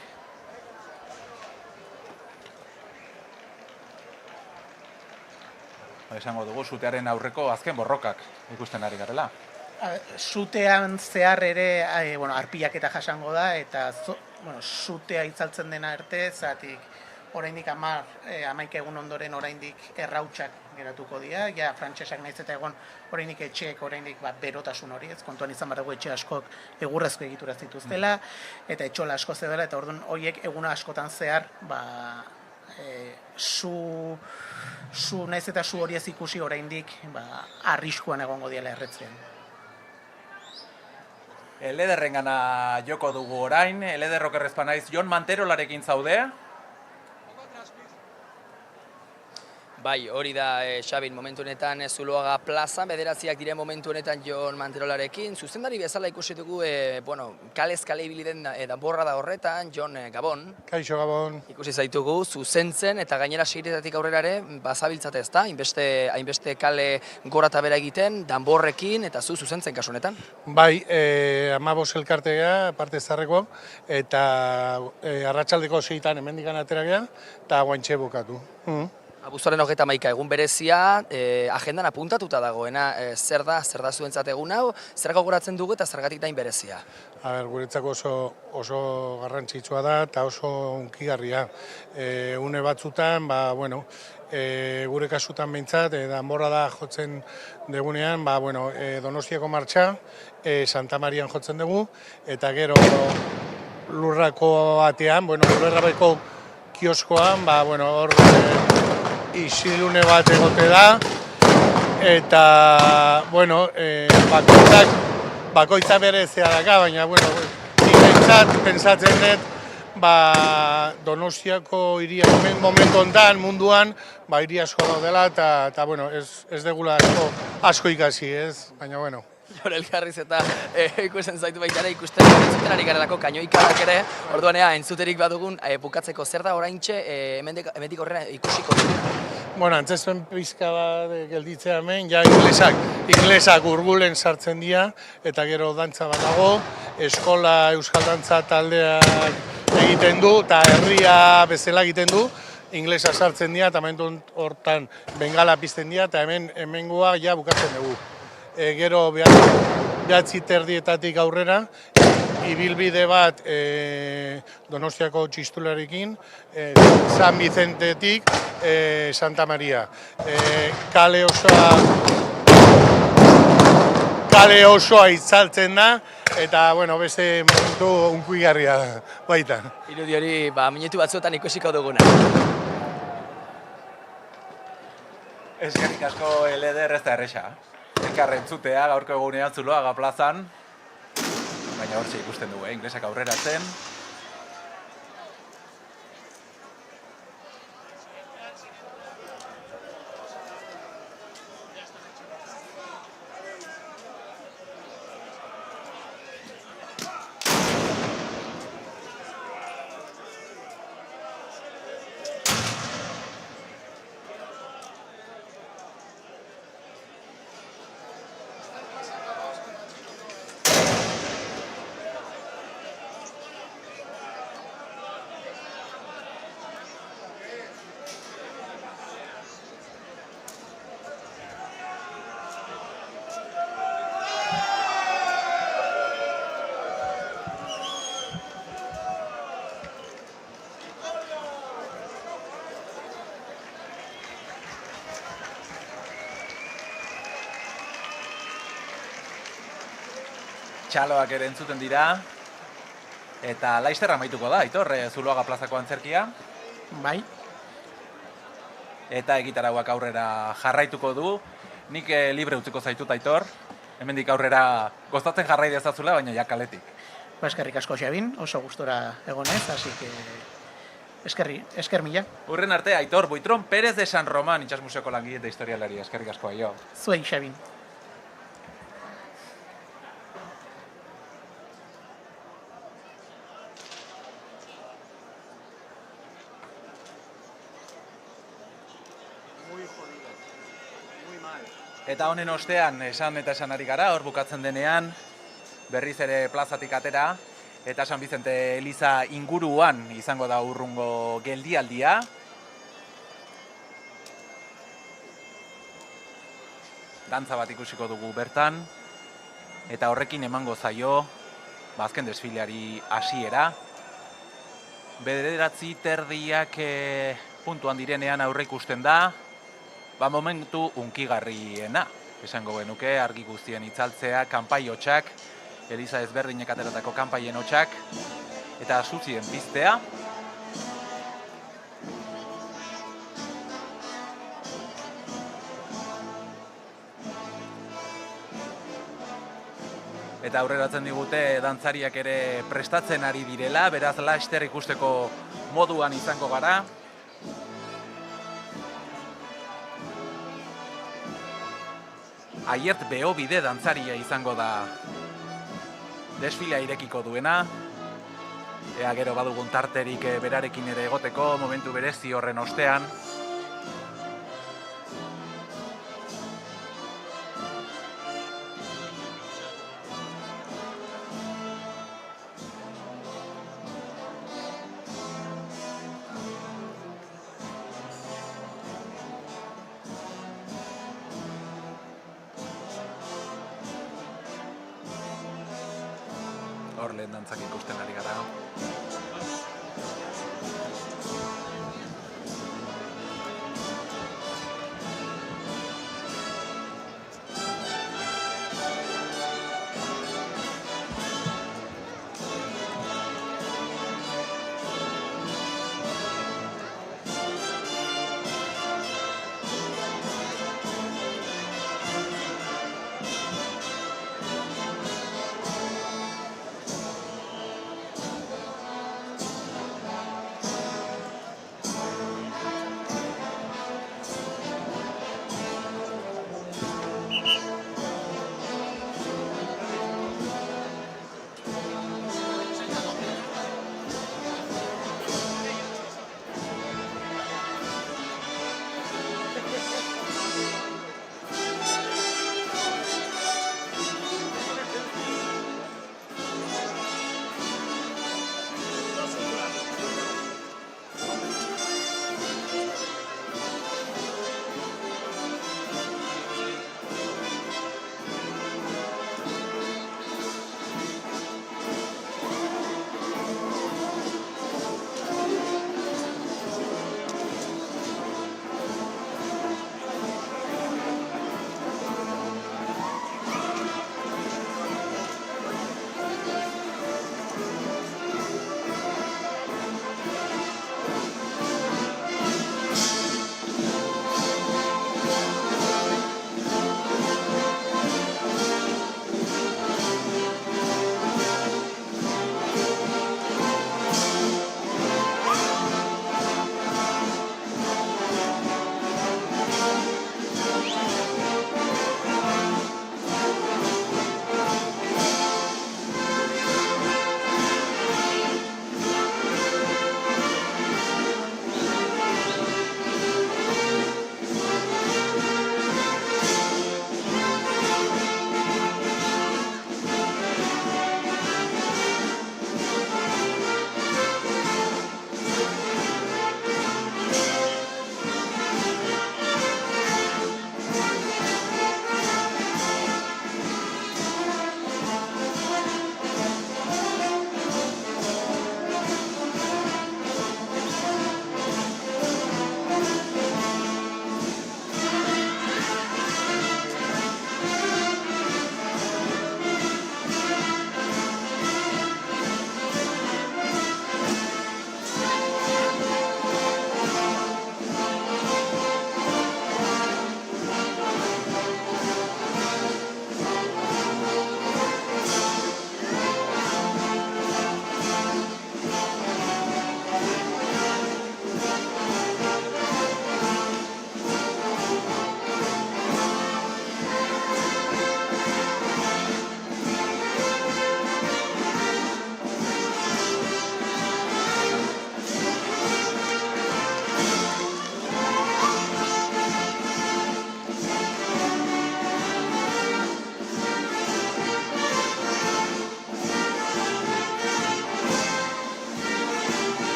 esango dugu, sutearen aurreko azken borrokak ikusten ari garela. Sutean zehar ere, arpilak eta jasango da, eta sutea itzaltzen dena arte, zatik oraindik 11 egun ondoren oraindik errautsak geratuko dira, ja frantsesak naiz eta egon oraindik etxeek oraindik berotasun hori, ez kontuan izan behar dugu etxe askok egurrezko egitura zituztela, eta etxola asko zedela, eta orduan horiek eguna askotan zehar, su naiz eta su hori ez ikusi oraindik arriskuan egongo diela erretzean. Elederrengana joko dugu orain, Elederrok errezpa naiz, Jon Manterolarekin zaude? Bai, hori da, Xabin, momentu honetan Zuloaga plazan, bederatziak diren momentu honetan Jon Manterolarekin. Zuzendari bezala ikusi dugu, kalez kale ibili den danborra da horretan, Jon, Gabon. Kaixo, Gabon. Ikusi zaitugu, zuzentzen eta gainera seiretatik aurrera ere, bazabiltzate ez da, hainbeste kale gora eta bera egiten, danborrekin eta zuzentzen kasu honetan. Bai, 15 elkartegea, parte zarreko, eta arratsaldeko 6etan hemendikan ateragea, eta guaintxe bukatu. Abuztuaren 31 egun berezia, agendan apuntatuta dagoena, zer da zuentzat egun hau, zer gogoratzen dugu eta zergatik da berezia? Guretzako oso garrantzitsua da eta oso hunkigarria. Une batzutan, gure kasutan behintzat, danborra da jotzen degunean, Donostiako martxa, Santa Marian jotzen dugu, eta gero lurrako batean, lurrerrabeko kioskoan, hor isilune bat egote da, eta, bakoitzak bere zeharaka, baina, pentsatzen dut, Donostiako hiria momentu honetan, munduan, hiri asko daudela, eta, ez degula asko ikasi, ez, baina, Jon elkarriz eta ikusten zaitu baita ere ikusten entzuten ari garelako kainoikadak ere, orduan entzuterik badugun bukatzeko zer da oraintxe hemendik horrela ikusiko duguna. Antzezpen pizka bat gelditzea hemen, ja inglesak urgulen sartzen dira, eta gero dantza bat dago, eskola euskal dantza taldeak egiten du, eta herria bezala egiten du, inglesa sartzen dira, eta hortan bengala pizten dira, eta hemengoa ja bukatzen dugu. Gero 9:30 aurrera, ibilbide bat Donostiako txistularekin, San Vicentetik Santa Maria. Kale osoa itzaltzen da, eta beste momentu unkuigarria baita. Irudi hori minutu batzuetan ikusiko duguna. Eskerrik asko Eleder ez da erresa. Elkarren zutea gaurko egunean Zuloaga plazan, baina hortxe ikusten dugu, inglesak aurrera zen. Txaloak ere entzuten dira, eta laizter amaituko da, Aitor, Zuloaga plazako antzerkia. Bai. Eta egitarauak aurrera jarraituko du. Nik libre utziko zaitut, Aitor. Hemendik aurrera gozatzen jarrai dezazula, baina ja kaletik. Eskerrik asko, Xabin, oso gustora egonez, así que esker mila. Urren arte, Aitor, Buitron Pérez de San Román, Itxas Museoko langile eta historialari, eskerrik asko, aio. Zuei, Xabin. Eta honen ostean, esan ari gara, hor bukatzen denean, berriz ere plazatik atera, eta San Bizente Eliza inguruan izango da urrungo geldialdia. Dantza bat ikusiko dugu bertan, eta horrekin emango zaio azken desfileari hasiera. 9:30 puntuan direnean aurre ikusten da, momentu unkigarriena, esango genuke, argi guztien itzaltzea, kanpai hotsak, Eliza ezberdinek ateratako kanpaien hotsak, eta zuzien piztea. Eta aurreratzen digute dantzariak ere prestatzen ari direla, beraz laster ikusteko moduan izango gara. Aiert Beobide dantzaria izango da desfilea irekiko duena. Ea gero badugun tarterik berarekin ere egoteko, momentu berezi horren ostean. Hor lehen dantzak ikusten ari gara.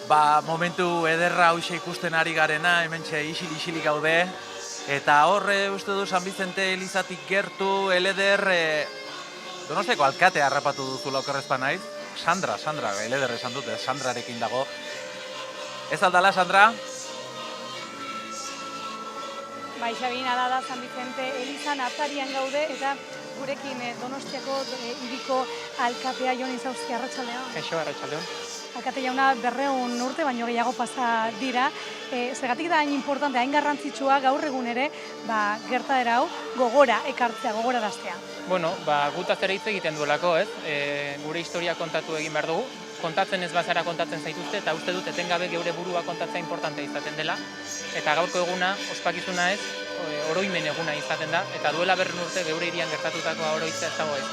Momentu ederra hauxe ikusten ari garena, hementxe isil-isilik gaude. Eta horre, uste du, San Bizente elizatik gertu, Eleder, Donostiako alkatea harrapatu duzula okerrezpa naiz. Sandra, Eleder esan dute, Sandrarekin dago. Ez aldala, Sandra? Bai, Xabin, ala da San Vicente elizan atarian gaude, eta gurekin Donostiako hiriko alkatea Jon Insauzki, arratsaldeon. Kaixo, arratsaldeon. Alkate jauna 200 urte baino gehiago pasa dira. Zergatik da hain importante, hain garrantzitsua gaur egun ere, gertaera hau gogora ekartzea, gogoraraztea. Bueno, gutaz ere hitz egiten duelako, ez? Gure historia kontatu egin behar dugu. Kontatzen ez bazara kontatzen zaituzte, eta uste dut etengabe geure burua kontatzea importantea izaten dela. Eta gaurko eguna, ospakizuna ez, oroimen eguna izaten da, eta duela 200 urte geure hirian gertatutakoa oroitzea ez dago ez.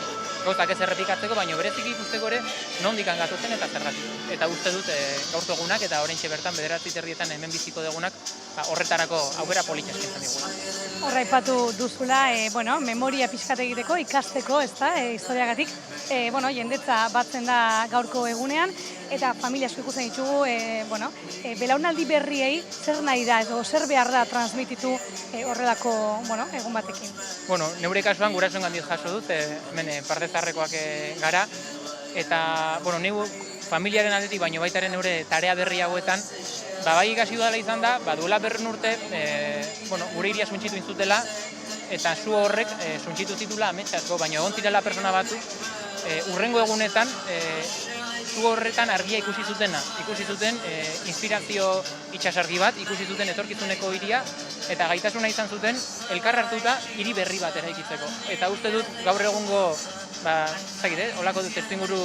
Gauzak ez errepikatzeko, baina bereziki ikusteko ere nondik gatozen eta zergatik. Eta uste dut gaurko egunak eta oraintxe bertan 9:30 hemen biziko dugunak horretarako aukera polita eskaintzen digula. Horra aipatu duzula, memoria pixkat egiteko, ikasteko, ezta, historiagatik, jendetza batzen da gaurko egunean, eta familia asko ikusten ditugu, belaunaldi berriei zer nahi da edo zer behar da transmititu horrelako, egun batekin. Neure kasuan gurasoengandik jaso dut, hemen partezarrekoak gara, eta, neu familiaren aldetik baino baitaren neure tarea berri hauetan, bai ikasi dudala izan da, duela 200 urte, gure hiria suntxitu intzutela, eta zu horrek suntxitu zitula ametsasko, baina egon zirela persona batzuk, urrengo egunetan, zu horretan argia ikusi zuten inspirazio itxasargi bat, ikusi zuten etorkizuneko hiria, eta gaitasuna izan zuten elkar hartuta hiri berri bat eraikitzeko. Eta uste dut gaur egungo, holako dut testuinguru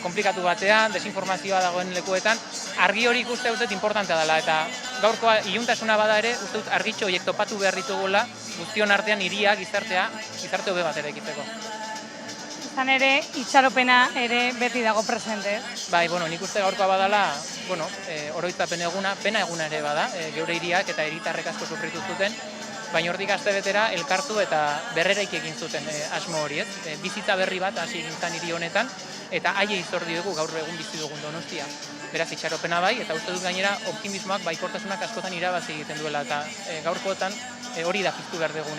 komplikatu batean, desinformazioa dagoen lekuetan, argi hori ikuste dut importantea dela, eta gaurkoa iluntasuna bada ere, uste dut argitxo horiek topatu behar ditugula, guztion artean hiria, gizarte hobe bat eraikitzeko. Izan ere, itxaropena ere beti dago presente. Bai, nik uste gaurkoa badala, oroitzapen eguna, pena eguna ere bada, geure hiriak eta hiritarrek asko sufritu zuten, baina hortik astebetera elkartu eta berreraik egin zuten asmo hori, ez? Bizitza berri bat hasi egin zen hiri honetan, eta haiei zor diogu gaur egun bizi dugun Donostia. Beraz, itxaropena bai, eta uste dut gainera optimismoak, baikortasunak askotan irabazi egiten duela, eta gaurkoetan hori da piztu behar dugun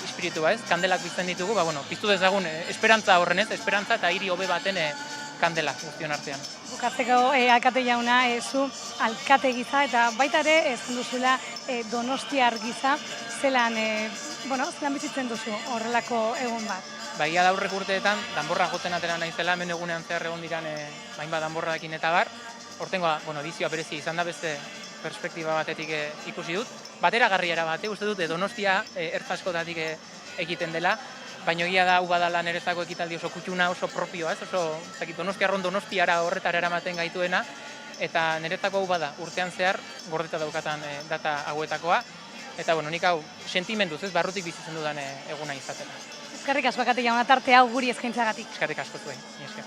espiritua, ez? Kandelak bizten ditugu, piztu dezagun esperantza horren, ez? Esperantza eta hiri hobe baten kandela guztion artean. Bukatzeko alkate jauna, zu alkate giza, eta baita ere ezin duzula donostiar giza, zelan bizitzen duzu horrelako egun bat? Ia da aurrek urteetan, danborra jotzen atera naizela, hemen egunean zehar egon diran hainbat danborrarekin eta bar. Hortengoa, edizioa berezi izan da beste perspektiba batetik ikusi dut. Bateragarriara bate, uste dut Donostia ertz askotatik egiten dela, baina egia da hau badala nerezako ekitaldi oso kutxuna, oso propioa, ez? Oso Donostiarron Donostiara horretara eramaten gaituena, eta nerezako hau bada urtean zehar gordeta daukatan data hauetakoa, eta nik hau sentimenduz, ez, barrutik bizitzen dudan eguna izatela. Eskerrik asko alkate jauna tarte hau guri eskaintzagatik. Eskerrik asko zuen, esker.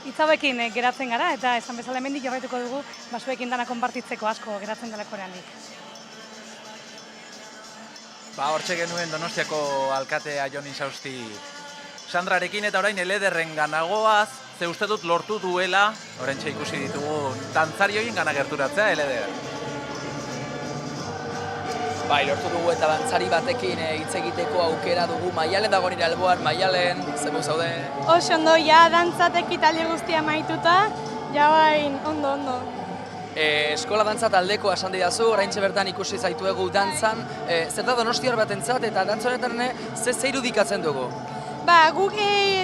Hitz hauekin geratzen gara, eta esan bezala hemendik jarraituko dugu zuekin dana konpartitzeko asko geratzen delako oraindik. Hortxe genuen Donostiako alkatea Jon Insauzti Sandrarekin, eta orain Elederren ganagoaz, ze uste dut lortu duela, oraintxe ikusi ditugu dantzarioien gana gerturatzea, Eleder. Lortu dugu eta dantzari batekin hitz egiteko aukera dugu. Maialen dago nire alboan, Maialen, zebo zaude? Oso ondo, dantzatek italde guztia maituta, bain, ondo. Eskola dantza taldeko esan didazu, oraintxe bertan ikusi zaituegu dantzan. Zer da Donostiar batentzat eta dantza honetan ze irudikatzen dugu? Guk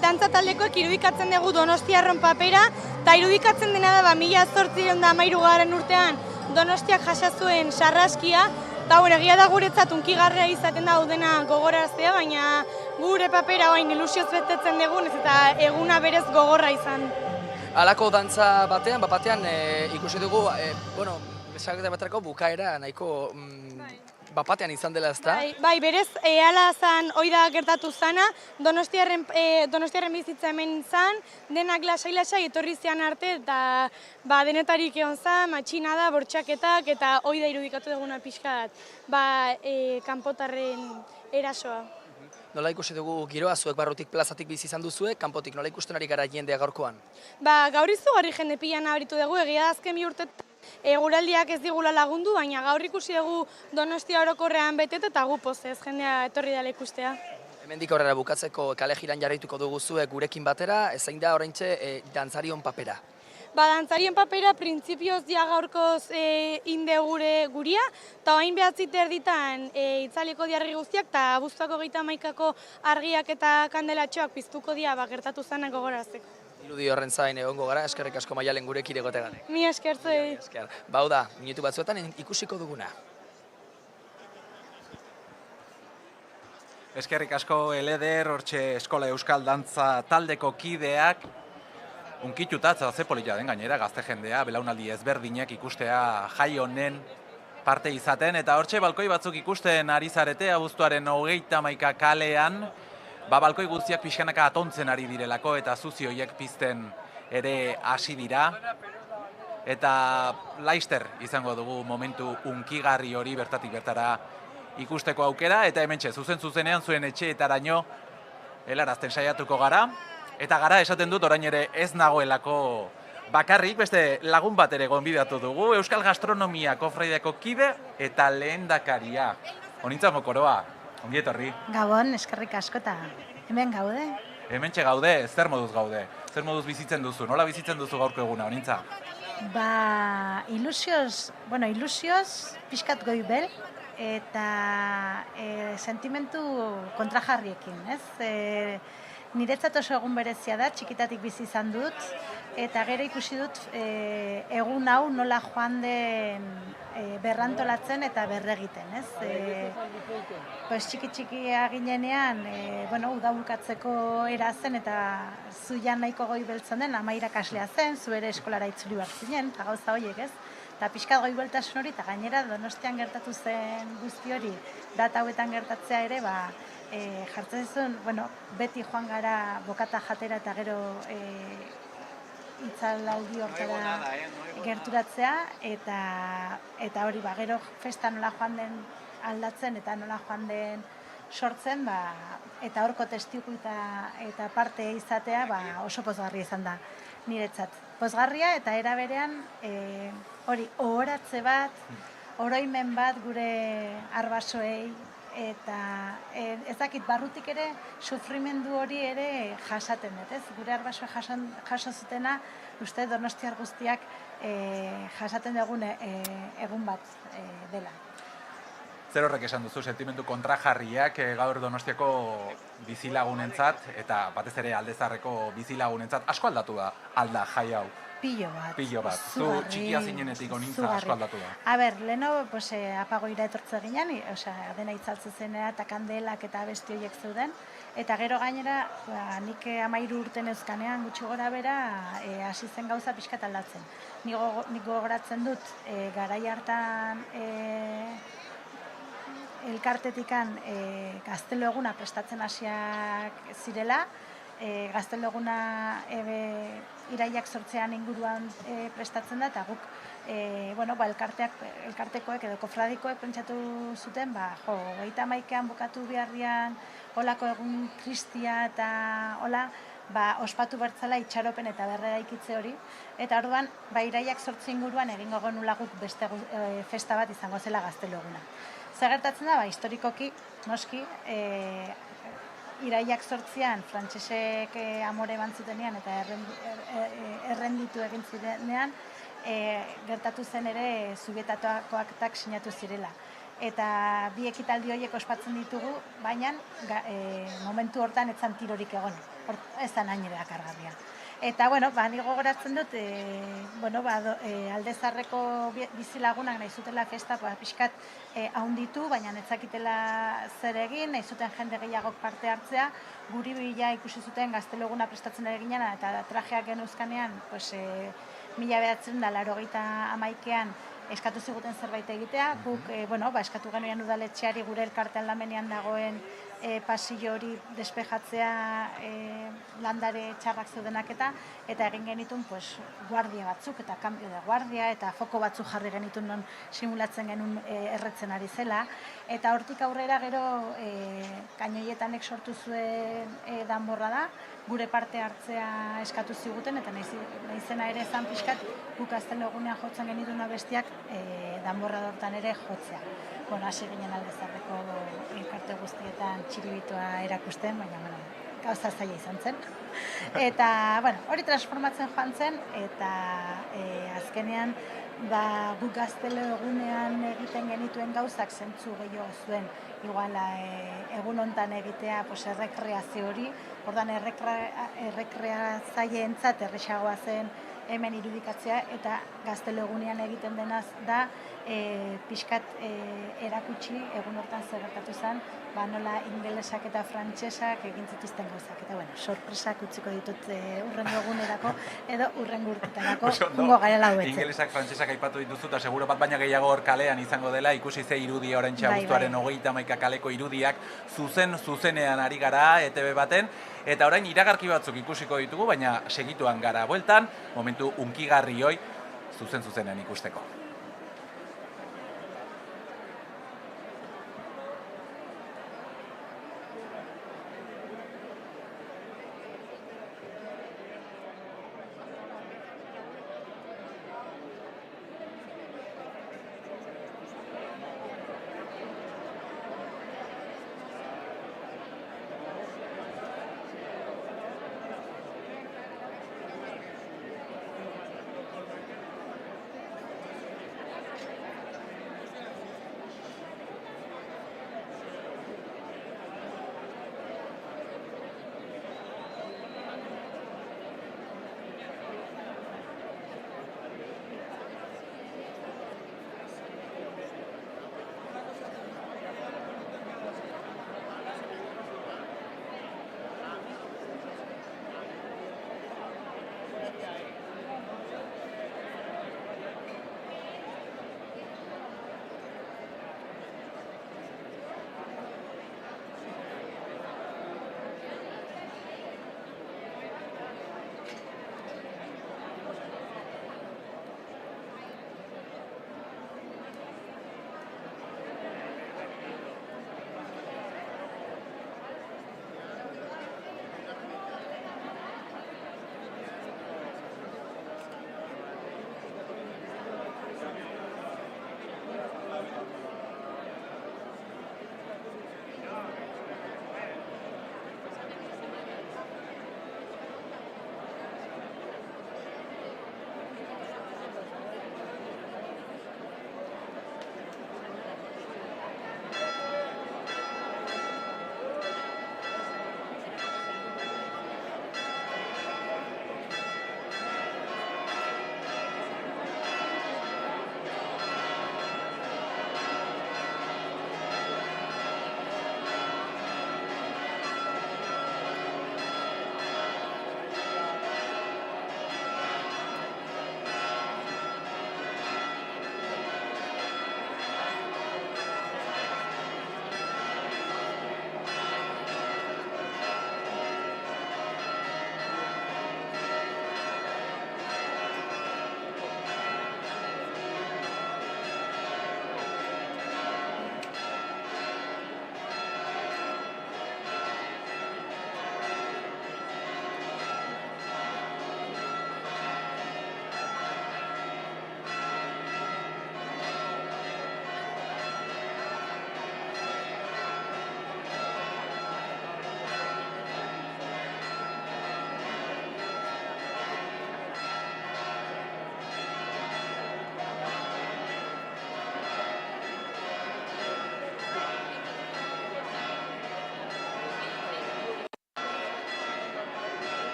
dantza taldekoek irudikatzen dugu Donostiarron papera, eta irudikatzen dena da 1813 urtean Donostiak jasazuen sarraskia, eta egia da guretzat hunkigarria izaten da dena gogoraztea, baina gure papera bain ilusioz betetzen dugun, eta eguna berez gogorra izan. Halako dantza batean, ikusi dugu, esaketa baterako bukaera nahiko bapatean izan dela, ezta? Bai, berez, hala zan, hoi da gertatu zana, Donostiarren bizitza hemen zan, denak lasai etorri zian arte, eta denetarik egon zan, matxinada, bortxaketak, eta hoi da irudikatu duguna pixkat, kanpotarren erasoa. Nola ikusi dugu giroa, zuek barrutik plazatik bizi izan duzue, kanpotik nola ikusten ari gara jendea gaurkoan? Gaur izugarri jende pila nabaritu dugu, egia da azken bi urtetan eguraldiak ez digula lagundu, baina gaur ikusi dugu Donostia orokorrean beteta eta gu pozez jendea etorri dela ikustea. Hemendik aurrera bukatzeko kale jiran jarraituko dugu zuek gurekin batera, zein da oraintxe dantzarion papera? Dantzarien papera printzipioz ja gaurkoz inde guria, eta orain 9:30 itzaleko diarri guztiak, eta abuztuako 31ko argiak eta kandelatxoak piztuko dira gertatu zanak gogoratzeko. Irudi horren zain egongo gara, eskerrik asko Maialen gurekin egotegatik. Mi esker zuei. Bau da, minutu batzuetan ikusiko duguna. Eskerrik asko Eleder, hortxe Eskola Euskal Dantza taldeko kideak, unkitutatza ze polita den gainera gazte jendea, belaunaldi ezberdinak ikustea jai honen parte izaten, eta hortxe balkoi batzuk ikusten ari zarete abuztuaren 31 kalean, balkoi guztiak pixkanaka atontzen ari direlako eta zuzi horiek pizten ere hasi dira. Eta laister izango dugu momentu unkigarri hori bertatik bertara ikusteko aukera, eta hementxe zuzenean zuen etxeetaraino helarazten saiatuko gara. Eta gara esaten dut orain ere ez nagoelako bakarrik, beste lagun bat ere gonbidatu dugu, Euskal Gastronomia Kofradiako kide eta lehendakaria. Honintza Mokoroa, ongi etorri. Gabon, eskerrik asko eta hemen gaude. Hementxe gaude, zer moduz gaude? Zer moduz bizitzen duzu? Nola bizitzen duzu gaurko eguna, honintza? Ilusioz pixkat goibel eta sentimentu kontrajarriekin, ez? Niretzat oso egun berezia da, txikitatik bizi izan dut, eta gero ikusi dut egun hau nola joan den berrantolatzen eta berregiten, ez? Txiki-txikia ginenean, uda bukatzeko era zen eta zuian nahiko goibeltzen den, 10 irakaslea zen, zu ere eskolara itzuli behar zinen, eta gauza horiek, ez? Eta pixkat goibeltasun hori, eta gainera Donostian gertatu zen guzti hori, data hauetan gertatzea ere, jartzen zuen, beti joan gara bokata jatera eta gero itzalaldi hortara gerturatzea, eta hori, gero festa nola joan den aldatzen eta nola joan den sortzen, eta horko testigu eta parte izatea oso pozgarria izan da niretzat. Pozgarria eta era berean hori ohoratze bat, oroimen bat gure arbasoei, eta ezakit barrutik ere sufrimendu hori ere jasaten dut, ez? Gure arbasoa jaso zutena, uste donostiar guztiak jasaten dugun egun bat dela. Zer horrek esan duzu, sentimendu kontrajarriak gaur Donostiako bizilagunentzat, eta batez ere Aldezarreko bizilagunentzat, asko aldatu da alda jai hau? Pilo bat. Zu txikia zinenetik honintza asko aldatu da. Leheno apagoira etortze ginen, dena itzaltzen zenera eta kandelak eta abesti horiek zeuden, eta gero gainera, nik 13 urte neuzkanean gutxi gora bera, hasi zen gauza pixkat aldatzen. Nik gogoratzen dut, garai hartan elkartetikan gaztelo eguna prestatzen hasiak zirela, gaztelo eguna iraiak 8 inguruan prestatzen da, eta guk elkartekoek edo kofradikoek pentsatu zuten, 31an bukatu beharrian holako egun kristia eta hola, ospatu bertzala itxaropen eta berreraikitze hori, eta orduan iraiak 8 inguruan egingo genula guk beste festa bat izango zela gaztelo eguna. Zer gertatzen da, historikoki, noski, iraiak 8an frantsesek amore eman zutenean eta errenditu egin zirenean, gertatu zen ere Zubietako aktak sinatu zirela. Eta bi ekitaldi horiek ospatzen ditugu, baina momentu hortan ez zan tirorik egon, ez zan hain ere akargarria. Eta, ni gogoratzen dut, Aldezarreko bizilagunak nahi zutela festa pixkat haunditu, baina netzakitela zer egin, nahi zuten jende gehiagok parte hartzea, guri bila ikusi zuten gaztelo eguna prestatzen ere ginen, eta trajeak geneuzkanean, 1981an eskatu ziguten zerbait egitea, guk eskatu genuen udaletxeari gure elkartean lamenean dagoen pasillo hori despejatzea landare txarrak zeudenak eta egin genituen pues, guardia batzuk eta cambio de guardia eta foko batzuk jarri genituen non simulatzen genuen erretzen ari zela. Eta hortik aurrera gero kainoietanek sortu zuen danborra da, gure parte hartzea eskatu ziguten eta naizena ere zan pixkat guk Gaztelo egunean jotzen genituen abestiak danborra hortan ere jotzea. Bueno, hasi ginen Aldezarreko elkarte guztietan txiribitoa erakusten, baina gauza zaila izan zen. Eta, bueno, hori transformatzen joan zen, eta azkenean guk Gaztelo egunean egiten genituen gauzak zentzu gehiago zuen. Igual, egun hontan egitea errekreazio hori, ordan errekreatzaileentzat erresagoa zen hemen irudikatzea, eta Gaztelo egunean egiten denaz da pixkat erakutsi egun hortan zer gertatu zen, nola ingelesak eta frantsesak egin zituzten gauzak. Eta bueno, sorpresak utziko ditut urrengo egunerako edo urrengo urtetarako jungo garela hobetzen. Ingelesak, frantsesak aipatu dituzu eta seguro bat baina gehiago hor kalean izango dela, ikusi ze irudia oraintxe abuztuaren 31 kaleko irudiak zuzenean ari gara ETV baten, eta orain iragarki batzuk ikusiko ditugu, baina segituan gara bueltan, momentu hunkigarri hoi zuzenean ikusteko.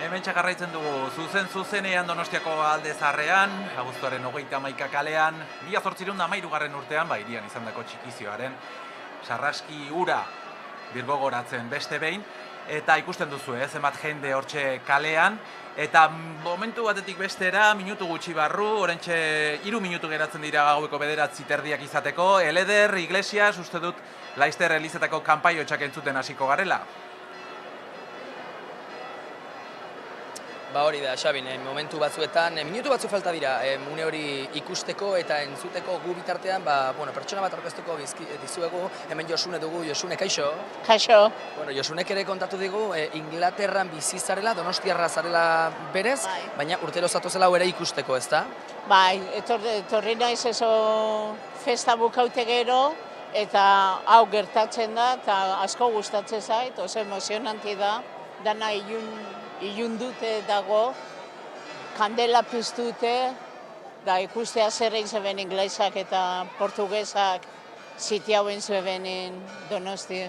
Hemen jarraitzen dugu zuzenean Donostiako Alde Zaharrean, abuztuaren 31 kalean, 1813 urtean, hirian izandako txikizioaren sarraski hura birgogoratzen beste behin, eta ikusten duzu, zenbat jende hortxe kalean, eta momentu batetik bestera, minutu gutxi barru, orentxe 3 minutu geratzen dira gaueko 9:30 izateko, Eleder, Iglesias, uste dut, Laster Elizetako kanpaiotxak entzuten hasiko garela. Ba hori da, Xabin, momentu batzuetan, minutu batzu falta dira, une hori ikusteko eta entzuteko gu bitartean, pertsona bat aurkeztuko dizuegu, hemen Josune dugu, Josune, kaixo? Kaixo. Josunek ere kontatu digu, Inglaterran bizi zarela, Donostiarra zarela berez, baina urtero zatozela hau ere ikusteko, ezta? Bai, etorri naiz eso festa bukaute gero, eta hau gertatzen da, eta asko gustatzen zait, oso emozionanti da, dana ilundute dago, kandela piztute, da ikustea zerrein zeben inglesak eta portugesak ziti hauen zeben Donosti,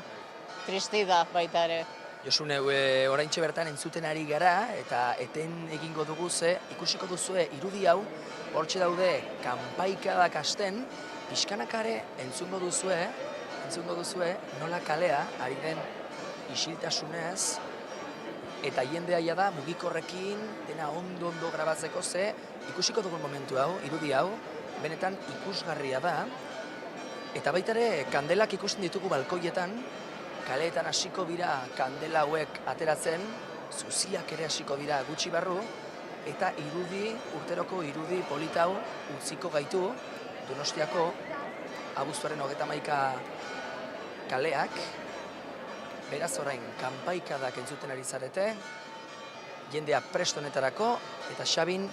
tristi da baita ere. Josune, oraintxe bertan entzuten ari gara, eta eten egingo dugu ikusiko duzue irudi hau, hortxe daude kanpaikadak hasten, pixkanakare entzungo duzue nola kalea ari den isiltasunez, eta jendeaia da mugikorrekin, dena ondo grabatzeko ikusiko dugun momentu hau, irudi hau, benetan ikusgarria da, eta baita ere kandelak ikusten ditugu balkoietan, kaleetan hasiko dira kandela hauek ateratzen, zuziak ere hasiko dira gutxi barru, eta urteroko irudi polita hau utziko gaitu Donostiako abuztuaren 31 kaleak, beraz orain kanpaikadak entzuten ari zarete, jendea prest honetarako, eta Xabin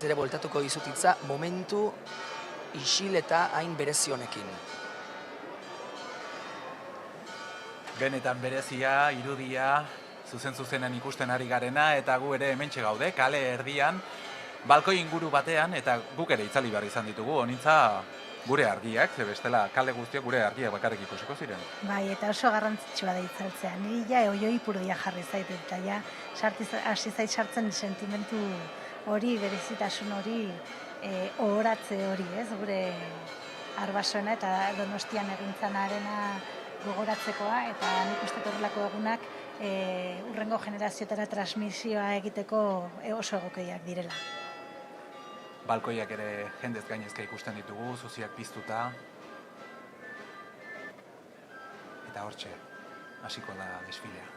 ere bueltatuko dizutitza momentu isil eta hain berezi honekin. Benetan berezia, irudia, zuzenean ikusten ari garena, eta gu ere hementxe gaude, kale erdian, balkoi inguru batean, eta guk ere itzali behar izan ditugu, honintza gure argiak, bestela kale guztiak gure argiak bakarrik ikusiko ziren. Bai, eta oso garrantzitsua da itzaltzea. Niri ja oioi ipurudia jarri zait, eta ja hasi zait sartzen sentimentu hori, berezitasun hori, ohoratze hori, ez? Gure Arbasoena eta Donostian egintzanarena gogoratzekoa, eta nik uste horrelako egunak urrengo generazioetara transmisioa egiteko oso egokiak direla. Balkoiak ere jendez gainezka ikusten ditugu, zuziak piztuta. Eta hortxe, hasiko da desfilea.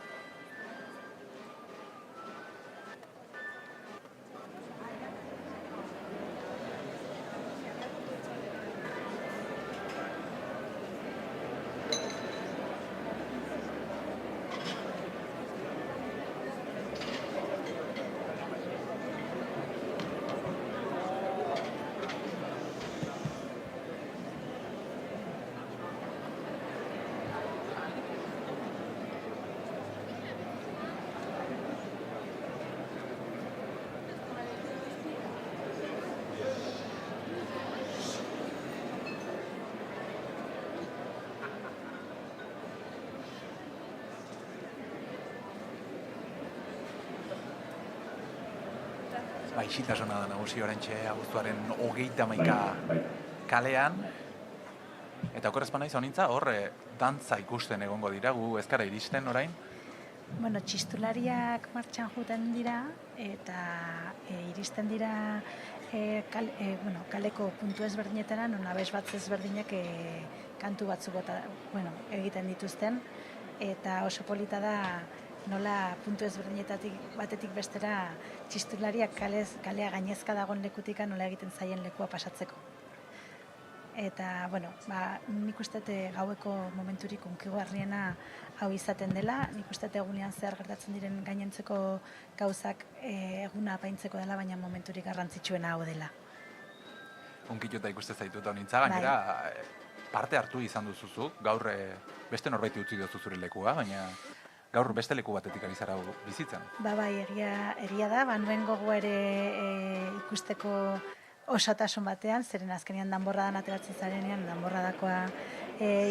Isiltasuna da nagusi oraintxe abuztuaren 31 kalean. Eta okorrezpan naiz honintza, hor dantza ikusten egongo dira, gu ez gara iristen orain. Bueno, txistulariak martxan juten dira, eta iristen dira kaleko puntu ezberdinetara, non abes bat ezberdinak kantu batzuk egiten dituzten, eta oso polita da nola puntu ezberdinetatik batetik bestera txistulariak kalea gainezka dagoen lekutika nola egiten zaien lekua pasatzeko. Eta, nik uste gaueko momenturik hunkigarriena hau izaten dela, nik uste egunean zehar gertatzen diren gainentzeko gauzak eguna apaintzeko dela, baina momenturik garrantzitsuena hau dela. Hunkituta ikuste zaitut honintza, gainera parte hartu izan duzuzuk, gaur beste norbaiti utzi duzu zure lekua, baina gaur beste leku batetik ari zara bizitzen. Bai, egia da, nuen gogo ere ikusteko osotasun batean, zeren azkenean danborradan ateratzen zarenean, danborradakoa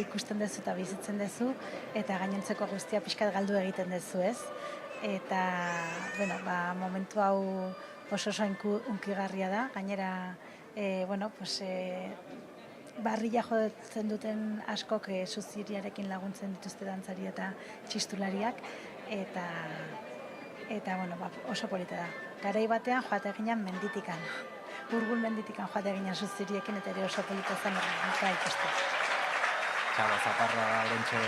ikusten duzu eta bizitzen duzu, eta gainontzeko guztia pixkat galdu egiten duzu, ez? eta momentu hau oso hunkigarria da, gainera barrila jotzen duten askok suziriarekin laguntzen dituzte dantzari eta txistulariak, eta oso polita da. Garai batean joate ginen menditikan, Urgul menditikan joate ginen suziriekin, eta ere oso polita zen horrenika ikustu. Txalo, zaparra orentxe,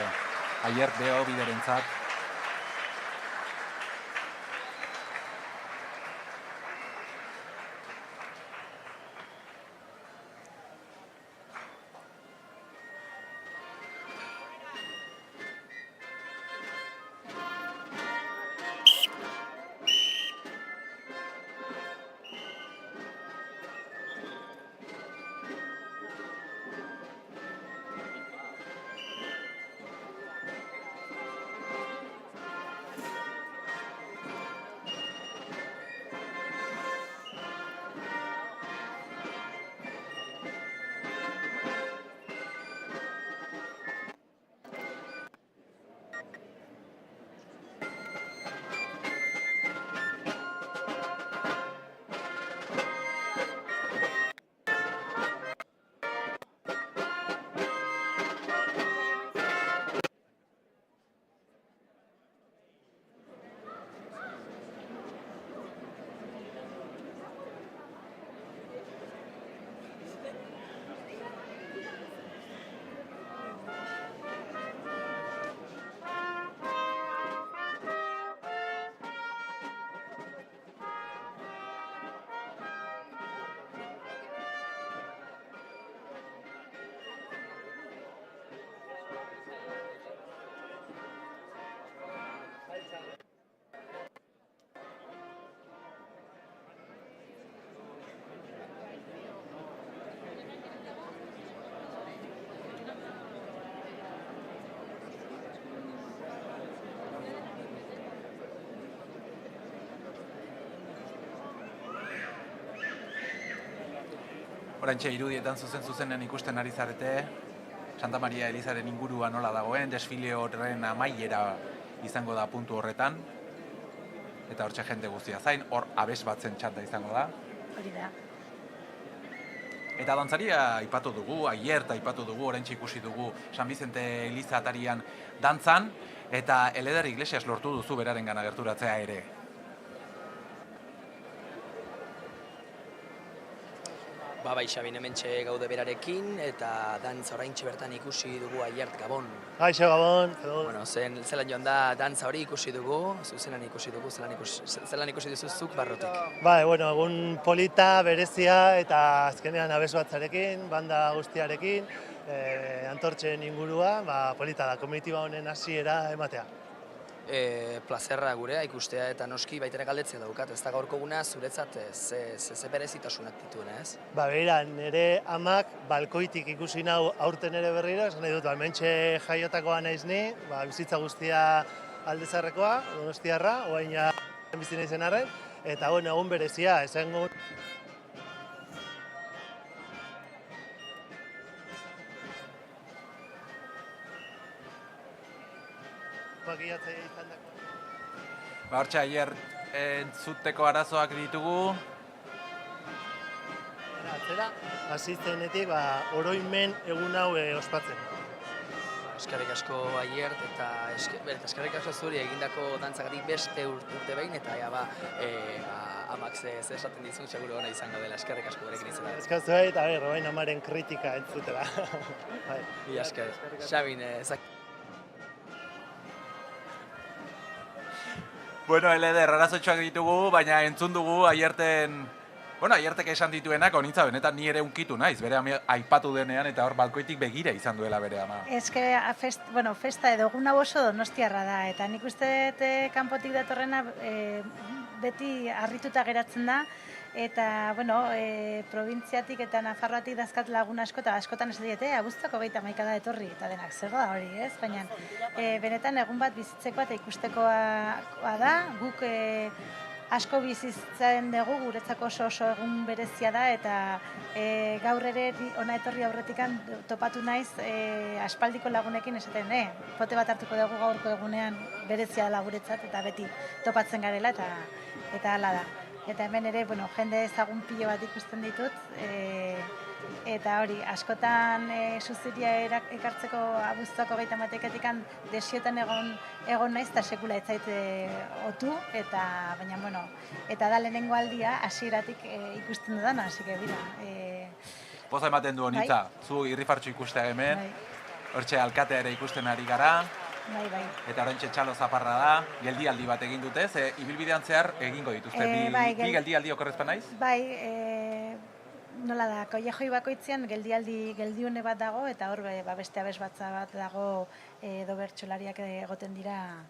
aier beho biderentzat. Oraintxe irudietan zuzenen ikusten ari zarete, Santa Maria Elizaren ingurua nola dagoen, desfile horren amaiera izango da puntu horretan, eta hortxe jende guztia zain, hor abes batzen txanda izango da. Hori da. Eta dantzaria aipatu dugu, aiert aipatu dugu, oraintxe ikusi dugu San Bizente Eliza atarian dantzan, eta Eleder Iglesias lortu duzu beraren gana gerturatzea ere. Bai, Xabin, hementxe gaude berarekin, eta dantza oraintxe bertan ikusi dugu aiert Gabon. Aixo, Gabon. Bueno, zelan joan da dantza hori ikusi dugu, zuzenan ikusi dugu, zelan ikusi duzuzuk barrotik. Bai, egun polita, berezia, eta azkenean abez batzarekin, banda guztiarekin, antortzen ingurua, polita da, komitiba honen hasiera ematea. Plazerra gurea ikustea eta noski baitera galdetzea daukat, ez da gaurko guna zuretzat ze berezitasunak dituen, ez? Begira, nire amak balkoitik ikusi nau aurten ere berriro, esan nahi dut, hementxe jaiotakoa naiz ni, bizitza guztia Aldezarrekoa, Donostiarra, oain bizi naizen arren, eta egun berezia, esango Hortxe, aier entzuteko arazoak ditugu. Atzera, hasizenetik oroimen egun hau ospatzen. Eskerrik asko aiert eta eskerrik asko zuri egindako dantzagatik beste urte behin eta amak ze esaten dizun seguru ona izango dela. Eskerrik asko gurekin izan. Eskerrik asko eta Robain amaren kritika entzutela. Mila esker. Xabin, Bueno, Eleder, arazotxoak ditugu, baina entzun dugu aiertek esan dituenak, onintza benetan ni ere unkitu naiz, bere aipatu denean eta hor balkoitik begira izan duela bere ama. Festa edo egun hau oso donostiarra da, eta nik uste kanpotik datorrena beti harrituta geratzen da, eta, probintziatik eta Nafarroatik dazkat lagun asko, eta askotan ez diete, abuztuko 31 da etorri, eta denak zer da hori, ez? Baina, benetan egun bat bizitzeko eta ikustekoa da, guk asko bizitzen dugu, guretzako oso egun berezia da, eta gaur ere ona etorri aurretikan topatu naiz aspaldiko lagunekin esaten, pote bat hartuko dugu gaurko egunean berezia dela guretzat, eta beti topatzen garela, eta hala da. Eta hemen ere, jende ezagun pilo bat ikusten ditut, eta hori, askotan suziria ekartzeko abuztuako 31-etikan desiotan egon naiz, eta sekula ez zait otu, baina, eta da lehenengo aldia hasieratik ikusten dudana, hasi que bira. Poza ematen du honitza, zu irrifartxo ikustea hemen, hortxe alkatea ere ikusten ari gara, Bai. Eta oraintxe txalo zaparra da, geldialdi bat egin dute, ze ibilbidean zehar egingo dituzte, bi geldialdi okorrezpa naiz? Bai, nola da, koiejoi bakoitzean geldiune bat dago, eta hor beste abesbatza bat dago edo bertsolariak egoten dira,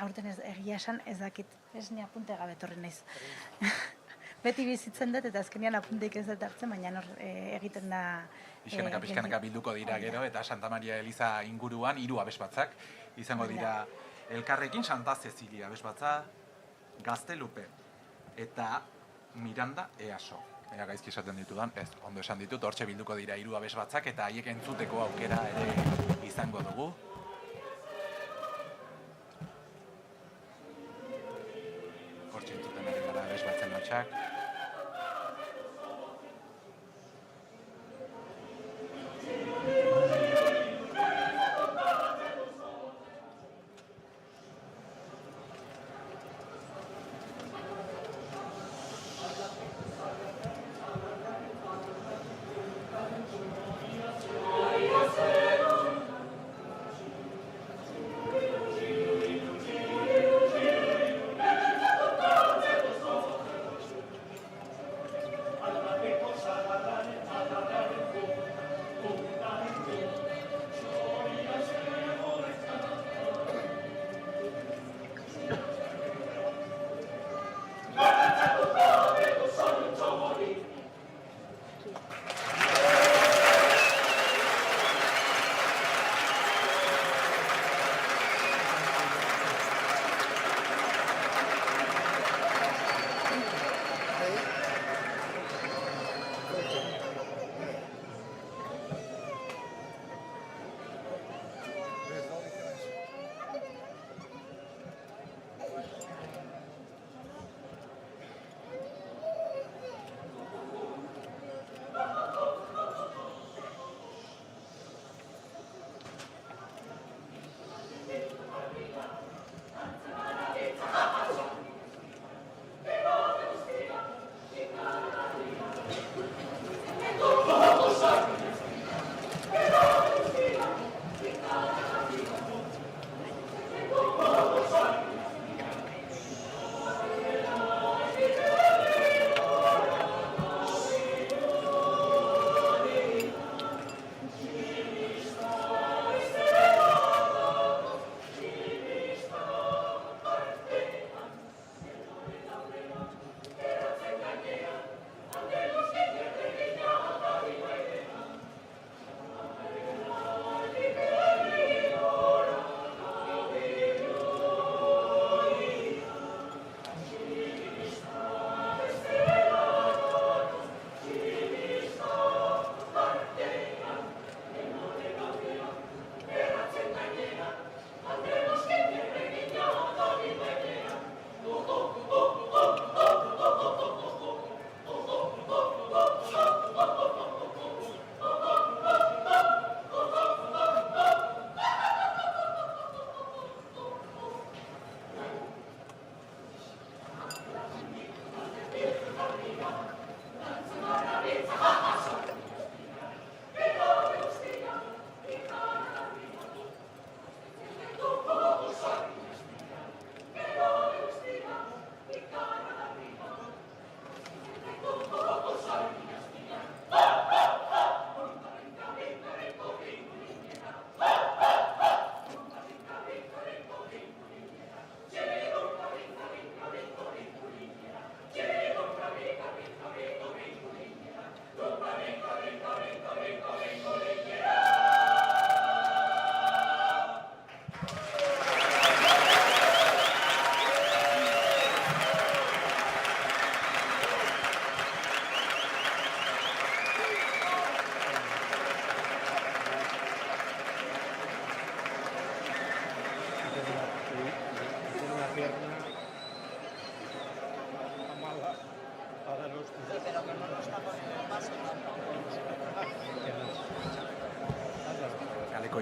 aurten egia esan ez dakit, ez ni apunte gabe etorri naiz. Beti bizitzen dut eta azkenean apunteik ez dut hartzen, baina hor egiten da... Pixkanaka bilduko dira gero, eta Santa Maria Eliza inguruan 3 abesbatzak izango dira elkarrekin, Santa Cecilia abesbatza, Gaztelupe eta Miranda Easo. Ea gaizki esaten ditudan, ez, ondo esan ditut, hortxe bilduko dira 3 abesbatzak eta haiek entzuteko aukera ere izango dugu. Hortxe entzuten ari gara abesbatzen hotxak.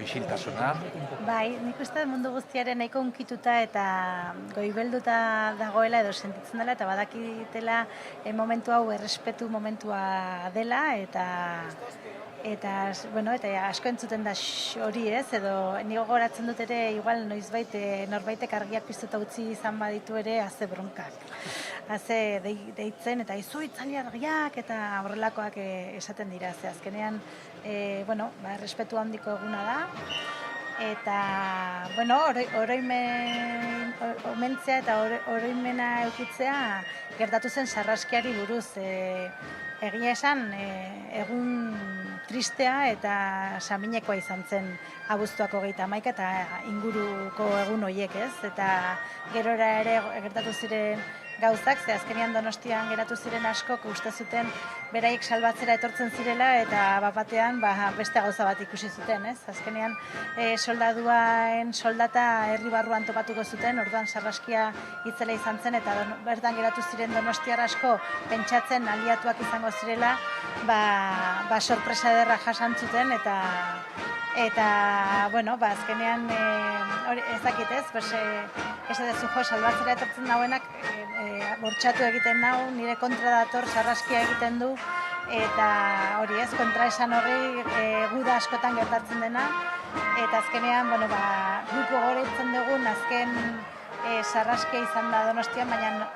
isiltasuna. Bai, nik uste mundu guztiaren nahiko unkituta eta goibelduta dagoela edo sentitzen dela eta badakitela momentu hau errespetu momentua dela eta asko entzuten da hori ez, edo nigo goratzen dut ere igual noizbait norbaitek argiak piztuta utzi izan baditu ere haze bronkak. Haze deitzen eta izu itzali argiak eta horrelakoak esaten dira, ze azkenean errespetu handiko eguna da. Eta, omentzea eta oroimena eukitzea gertatu zen sarraskiari buruz. Egia esan, egun tristea eta saminekoa izan zen abuztuak 31 eta inguruko egun horiek, ez? Eta gerora ere gertatu ziren gauzak, ze azkenean Donostian geratu ziren askok uste zuten beraiek salbatzera etortzen zirela eta batean beste gauza bat ikusi zuten, ez? Azkenean soldaduaen soldata herri barruan topatuko zuten, orduan sarraskia itzela izan zen eta bertan geratu ziren donostiar asko pentsatzen aliatuak izango zirela, sorpresa ederra jasantzuten eta azkenean ez dakit ez, ez edezu salbatzera etortzen dauenak bortxatu egiten nau, nire kontra dator sarraskia egiten du eta hori ez, kontra esan horri guda askotan gertatzen dena eta azkenean, guk gogoratzen dugun azken sarraskia izan da Donostian, baina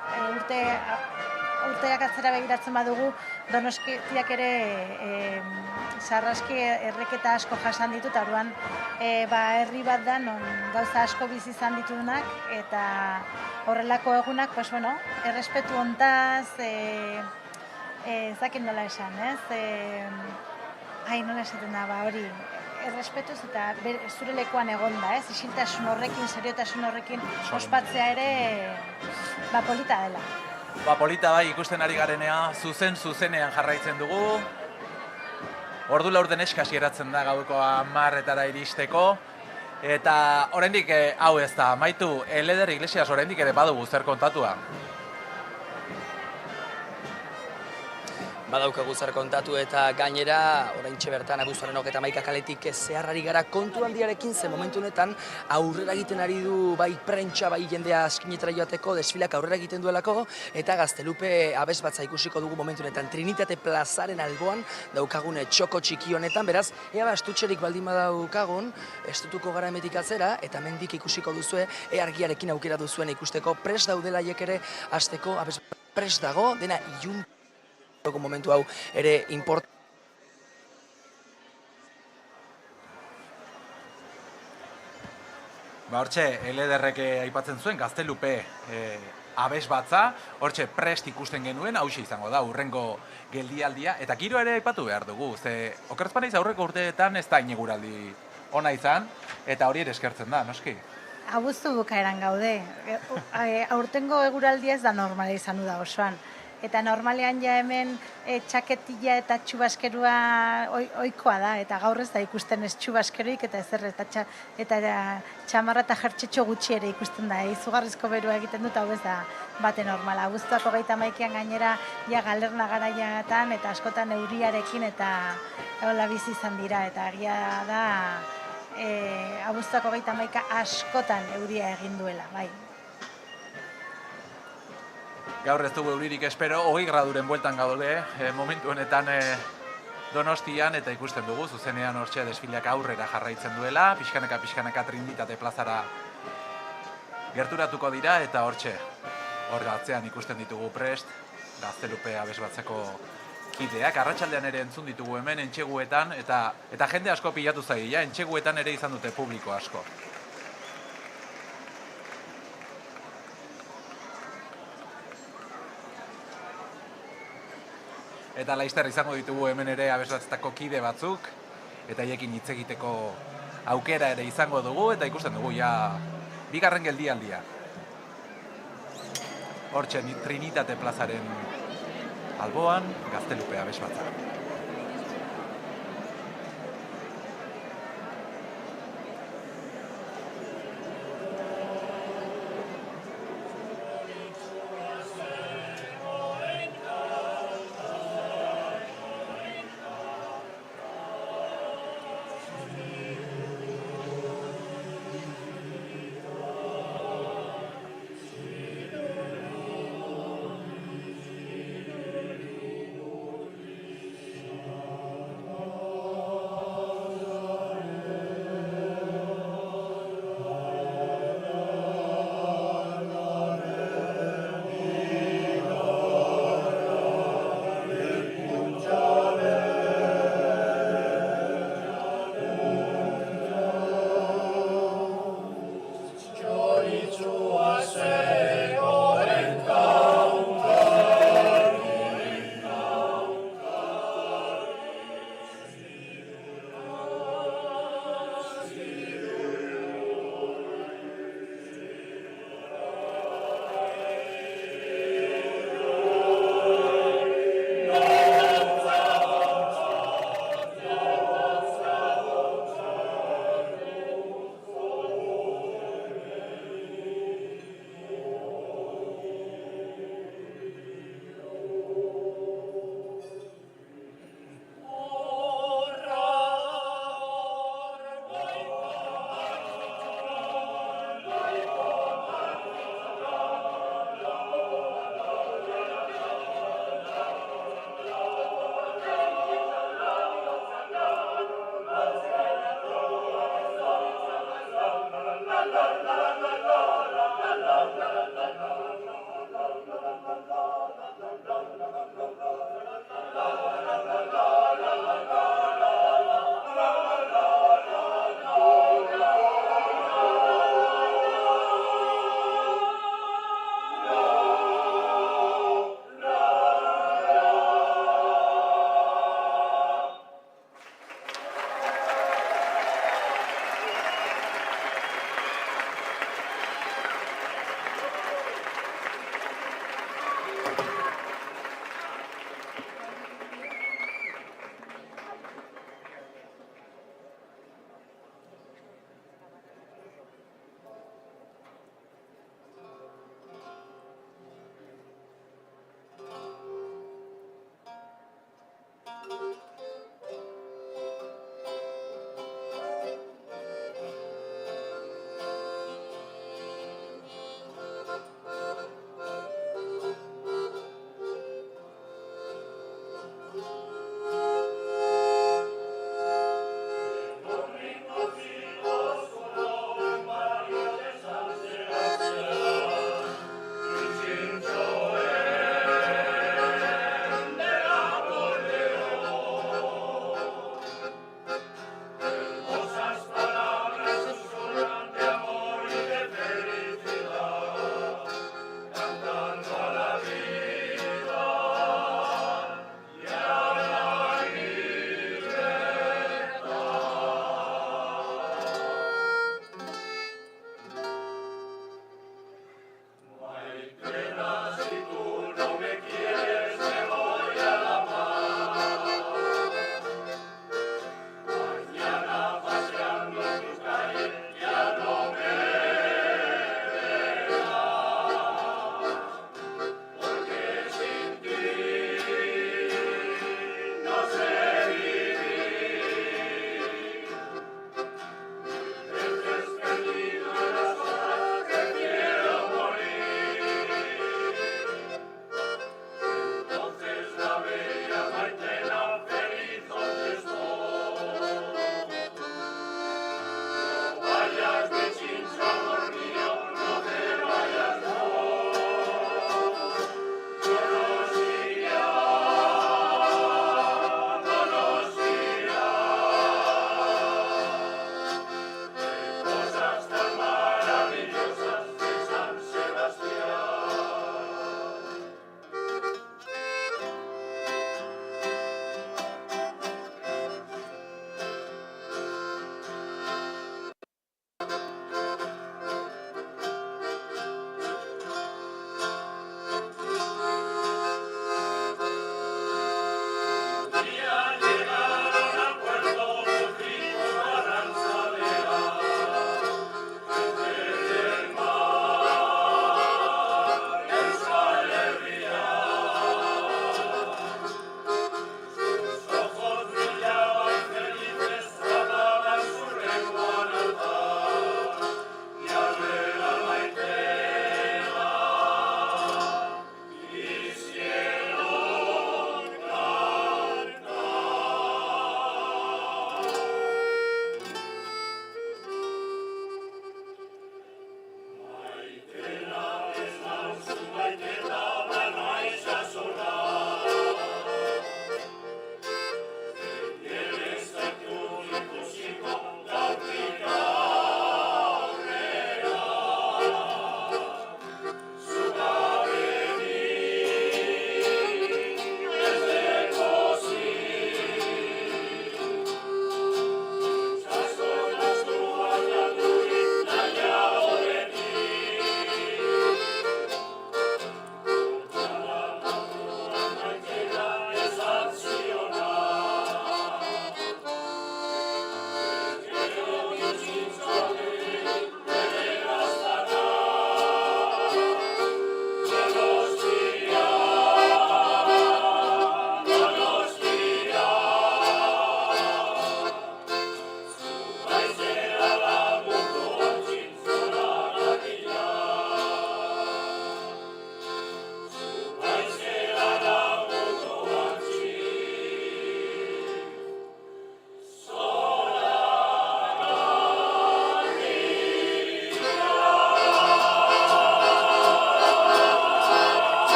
urteak atzera begiratzen badugu Donostiak ere sarraski erreketa asko jasan ditu eta orduan herri bat da non gauza asko bizi izan ditunak eta horrelako egunak, errespetu hontaz, ezakin nola esan, ez? Nola esaten da, hori, errespetuz eta zure lekuan egonda, ez? Isiltasun horrekin, seriotasun horrekin ospatzea ere polita dela. Polita bai ikusten ari garenea, zuzenean jarraitzen dugu. Ordu laurden eskasi geratzen da gauko 10:00 iristeko. Eta oraindik hau ez da, amaitu, Eleder Iglesias oraindik ere badugu zer kontatua. Badaukagu zer kontatu eta gainera oraintxe bertan abuztuaren 31 kaletik zeharrari gara kontu handiarekin, ze momentu honetan aurrera egiten ari du bai prentsa bai jendea askinetara joateko desfilak aurrera egiten duelako eta Gaztelupe abesbatza ikusiko dugu momentu honetan Trinitate plazaren alboan daukagun txoko txiki honetan, beraz ea astutxerik baldin badaukagun estutuko gara hemetik atzera eta hemendik ikusiko duzue argiarekin aukera duzuen ikusteko prest daudela haiek ere hasteko prest dago dena ilun momentu hau ere import. Hortxe, Elederrek aipatzen zuen Gaztelupe abesbatza, hortxe prest ikusten genuen, hauxe izango da, urrengo geldialdia, eta giro ere aipatu behar dugu, ze okerrez banaiz aurreko urteetan ez da ineguraldi ona izan, eta hori ere eskertzen da, noski? Abuztu bukaeran gaude, aurtengo eguraldia ez da normala izan da osoan. Eta normalean ja hemen txaketilla eta txubaskerua ohikoa da, eta gaur ez da ikusten ez txubaskeroik eta ezer eta txamarra eta jertxetxo gutxi ere ikusten da, izugarrizko berua egiten dut, hau ez da bate normala. Abuztuak 31 gainera ja galerna garaiatan eta askotan euriarekin eta hola bizi izan dira, eta agia da abuztuak 31 askotan euria egin duela, bai. Gaur ez dugu euririk espero, 20 graduren bueltan gaude, momentu honetan Donostian eta ikusten dugu, zuzenean hortxe desfileak aurrera jarraitzen duela, pixkanaka Trinitate plazara gerturatuko dira eta hortxe, hor atzean ikusten ditugu prest, Gaztelupe abesbatzeko kideak, arratsaldean ere entzun ditugu hemen entxeguetan eta jende asko pilatu zaila, entxeguetan ere izan dute publiko asko. Eta laizter izango ditugu hemen ere abesbatzetako kide batzuk, eta haiekin hitz egiteko aukera ere izango dugu, eta ikusten dugu ja bigarren geldialdia. Hortxe Trinitate plazaren alboan, Gaztelupe abesbatza.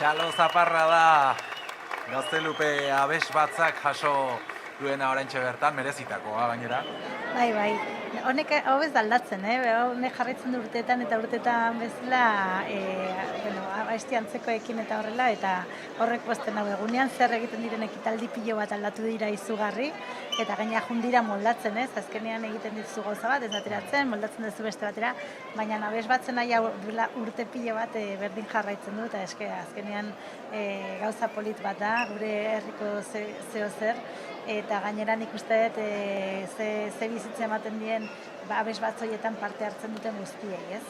Txalo zaparra da Gaztelupe abes batzak jaso duena oraintxe bertan, merezitakoa gainera. Bai. Honek hau ez da aldatzen, honek jarraitzen du urteetan eta urteetan bezala abesti antzekoekin eta horrela, eta horrek pozten hau egunean zer egiten diren ekitaldi pilo bat aldatu dira izugarri, eta gaina jundira moldatzen, azkenean egiten dituzu gauza bat, ez ateratzen, moldatzen duzu beste batera, baina abes batzen nahi duela urte pilo bat berdin jarraitzen du, eta azkenean gauza polit bat da, gure herriko zeo zer, eta gainera nik uste dut ze bizitza ematen dien abes batzoietan parte hartzen duten guztiei,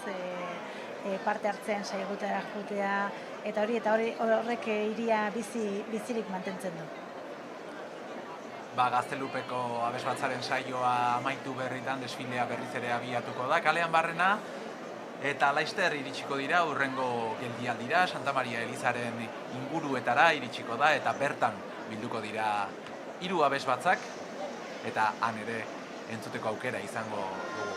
parte hartzean saigutera jutea, eta horrek hiria bizirik mantentzen du. Gaztelupeko abes batzaren saioa amaitu berritan desfilea berriz ere abiatuko da kalean barrena, eta laizter iritsiko dira hurrengo geldialdira, Santa Maria Elizaren inguruetara iritsiko da, eta bertan bilduko dira 3 abes batzak, eta han ere entzuteko aukera izango dugu.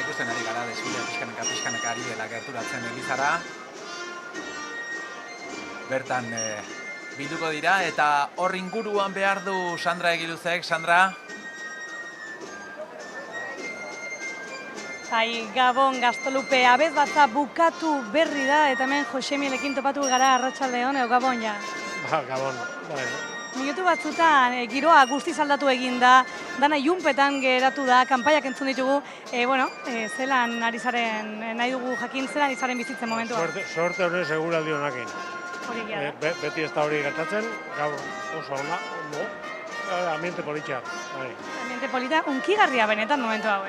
Ikusten ari gara desfilea pixkanaka ari dela gerturatzen Elizara. Bertan bilduko dira eta hor inguruan behar du Sandra Egiluzek. Sandra? Gabon, Gaztelupe abez batza bukatu berri da, eta hemen Josemielekin topatu gara arratsaldeon, Gabon ja. Gabon, bai. Minutu batzutan giroa guztiz aldatu egin da, dana ilunpetan geratu da, kanpaiak entzun ditugu, zelan ari zaren, nahi dugu jakin zelan ari zaren bizitzen momentua. Sorte hori seguraldi honakin. Hori gara. Beti ez da hori gertatzen, gaur oso ona, ambiente polita. Ambiente polita, unkigarria benetan momentu hau,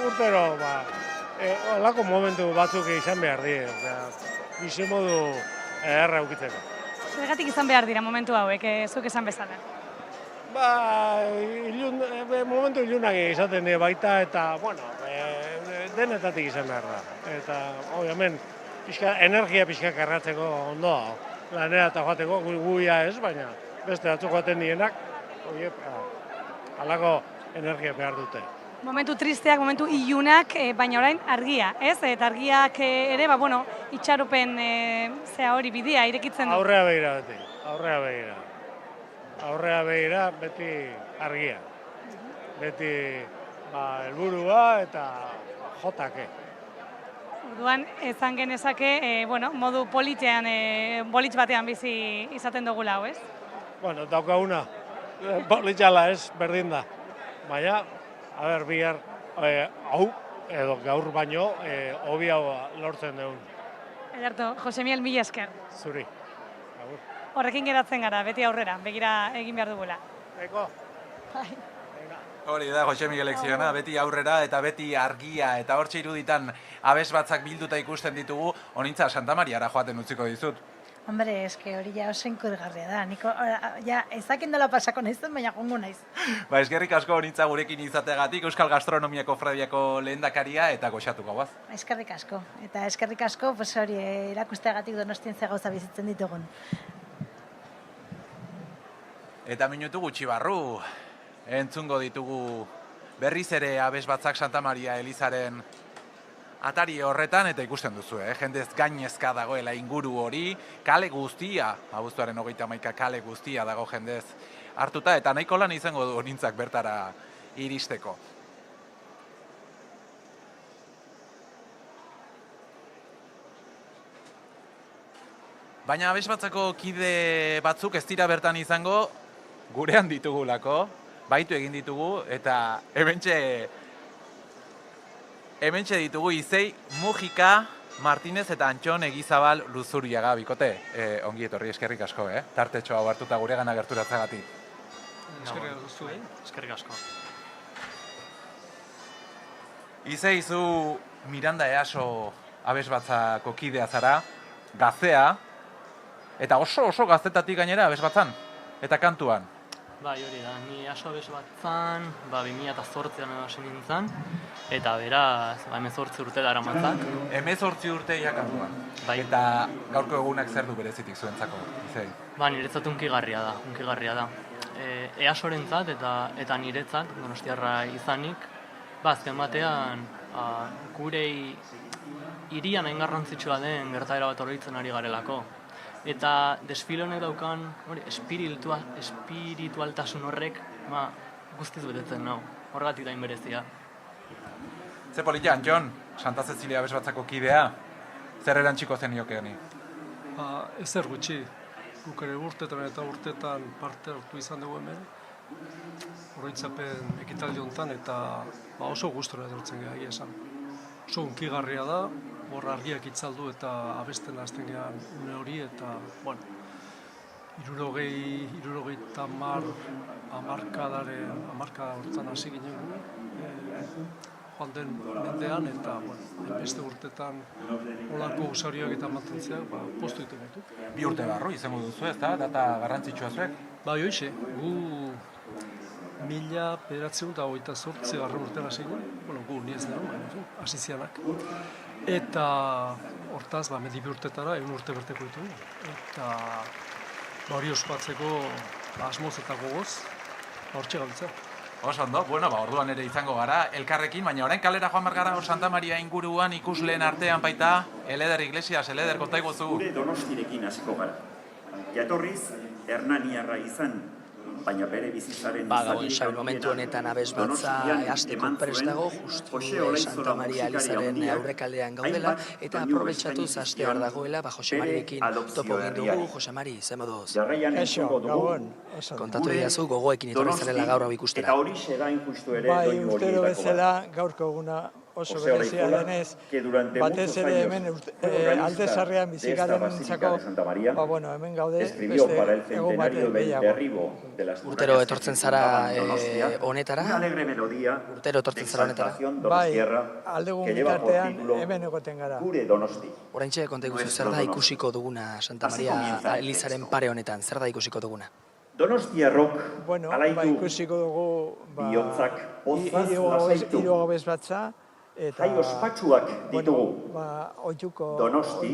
Urtero, holako momentu batzuk izan behar die, bizimodu erra ukitzeko. Zergatik izan behar dira momentu hauek, zuk esan bezala? Momentu ilunak izaten dira baita eta, denetatik izan behar da. Eta, obviamente, energia pixka karratzeko ondoa. Lanera eta joateko, guia ez, baina beste batzuk joaten dienak, halako energia behar dute. Momentu tristeak, momentu ilunak, baina orain argia, ez? Eta argiak ere, itxaropen hori bidea irekitzen du. Aurrea begira beti, aurrea begira beti argia. Beti helburua eta jotake. Orduan, ezan genezake, modu politxean, bolitx batean bizi izaten dugula, ez? Daukaguna, politxala ez, berdin da. Baina, bihar, hau, edo gaur baino, hobi hau lortzen dugun. Ederto, Josemiel, mila esker. Zuri. Horrekin geratzen gara, beti aurrera, begira egin behar dugula. Eko. Hori da, Josemiel lekziona, beti aurrera eta beti argia, eta hortxe iruditan abes batzak bilduta ikusten ditugu, honintza Santa Mariara joaten utziko dizut. Hombre, eske hori ja oso inkurgarria da. Niko, ezakin dela pasako nahizen, baina jongo naiz. Eskerrik asko honintza gurekin izategatik, Euskal Gastronomiako Frediako lehendakaria eta goxatuko guaz. Eskerrik asko. Eta eskerrik asko, hori erakusteagatik Donostien ze gauza bizitzen ditugun. Eta minutu gutxi barru, entzungo ditugu berriz ere abes batzak Santa Maria Elizaren atari horretan eta ikusten duzu, jendez gainezka dagoela inguru hori, kale guztia, abuztuaren 31 kale guztia dago jendez hartuta, eta nahiko lan izango du nintzak bertara iristeko. Baina Abesbatzako kide batzuk ez dira bertan izango, gurean ditugulako, baitu egin ditugu, eta hementxe ditugu Izei, Mujika, Martinez eta Antxon Egizabal Luzuriaga, bikote, ongi etorri eskerrik asko, tartetxo hau hartuta guregana gerturatzagatik. Eskerrik asko. Izei, zu Miranda Easo Abesbatzako kidea zara, gaztea, eta oso gaztetatik gainera Abesbatzan, eta kantuan. Bai, hori da, ni Easo Abesbatzan, 2008an hasi nintzen, eta beraz, 18 urte dara matzak. 18 urte kantuan. Bai. Eta gaurko egunak zer du berezitik zuentzako, Izei? Niretzat unkigarria da. Easorentzat eta niretzat, donostiarra izanik, azken batean, gure hirian hain garrantzitsua den gertaera bat oroitzen ari garelako. Eta desfile honek daukan espiritualtasun horrek guztiz betetzen nau, horregatik da inberezia. Ze politia, Antxon, Santa Cecilia Abesbatzako kidea, zer erantziko zeniokeani? Ezer gutxi, guk ere urtetan parte hartu izan dugu hemen, oroitzapen ekitaldi honetan eta oso gustura etortzen gara esan. Oso unkigarria da, hor argiak itzaldu eta abesten hasten gehan une hori eta, bueno, 60 hamarkada hortan hasi ginen joan den mendean eta, bueno, beste urtetan olako usarioak eta mantentzeak postu ditu ditu. 2 urte barru izango duzu, ez da? Data garrantzitsua zuek? Bai, hoxe, gu 1928 urtean hasi ginen, bueno, gu ni ez nero, hasi zianak. Eta hortaz, mendi 2 urtetara, 1 urte berteko ditugu. Eta hori ospatzeko asmoz eta gogoz, hortxe gabiltza. Oso ondo, bueno, orduan ere izango gara, elkarrekin, baina orain kalera joan gara Santa Maria inguruan ikusleen artean baita, Eleder Iglesias, Eleder, konta iguzu. Gure Donostirekin hasiko gara. Jatorriz, hernaniarra izan, baina bere bizitzaren Xabi, momentu honetan Abesbatza hasteko prest dago, justu Santa Maria Elizaren aurrekaldean gaudela, eta aprobetxatuz hastear dagoela, Jose Marirekin topo egin dugu. Jose Mari, ze moduz? Kaixo, gabon. Kontatu didazu gogoekin etorri zarela gaur hau ikustera. Eta hori da injustu ere bai, urtero bezala gaurko eguna oso berezia denez, batez ere hemen alde sarrean bizikaren nintzako, bueno, hemen gaude beste egon baten gehiago. Urtero etortzen zara honetara? Urtero etortzen zara honetara? Bai, aldegun bitartean hemen egoten gara. Oraintxe konta iguzu, zer da ikusiko duguna Santa Maria Elizaren pare honetan? Zer da ikusiko duguna? Donostiarrok alaitu ikusiko dugu bihotzak pozaz lasaitu. Hiru Abesbatza, jai ospatsuak ditugu. Donosti,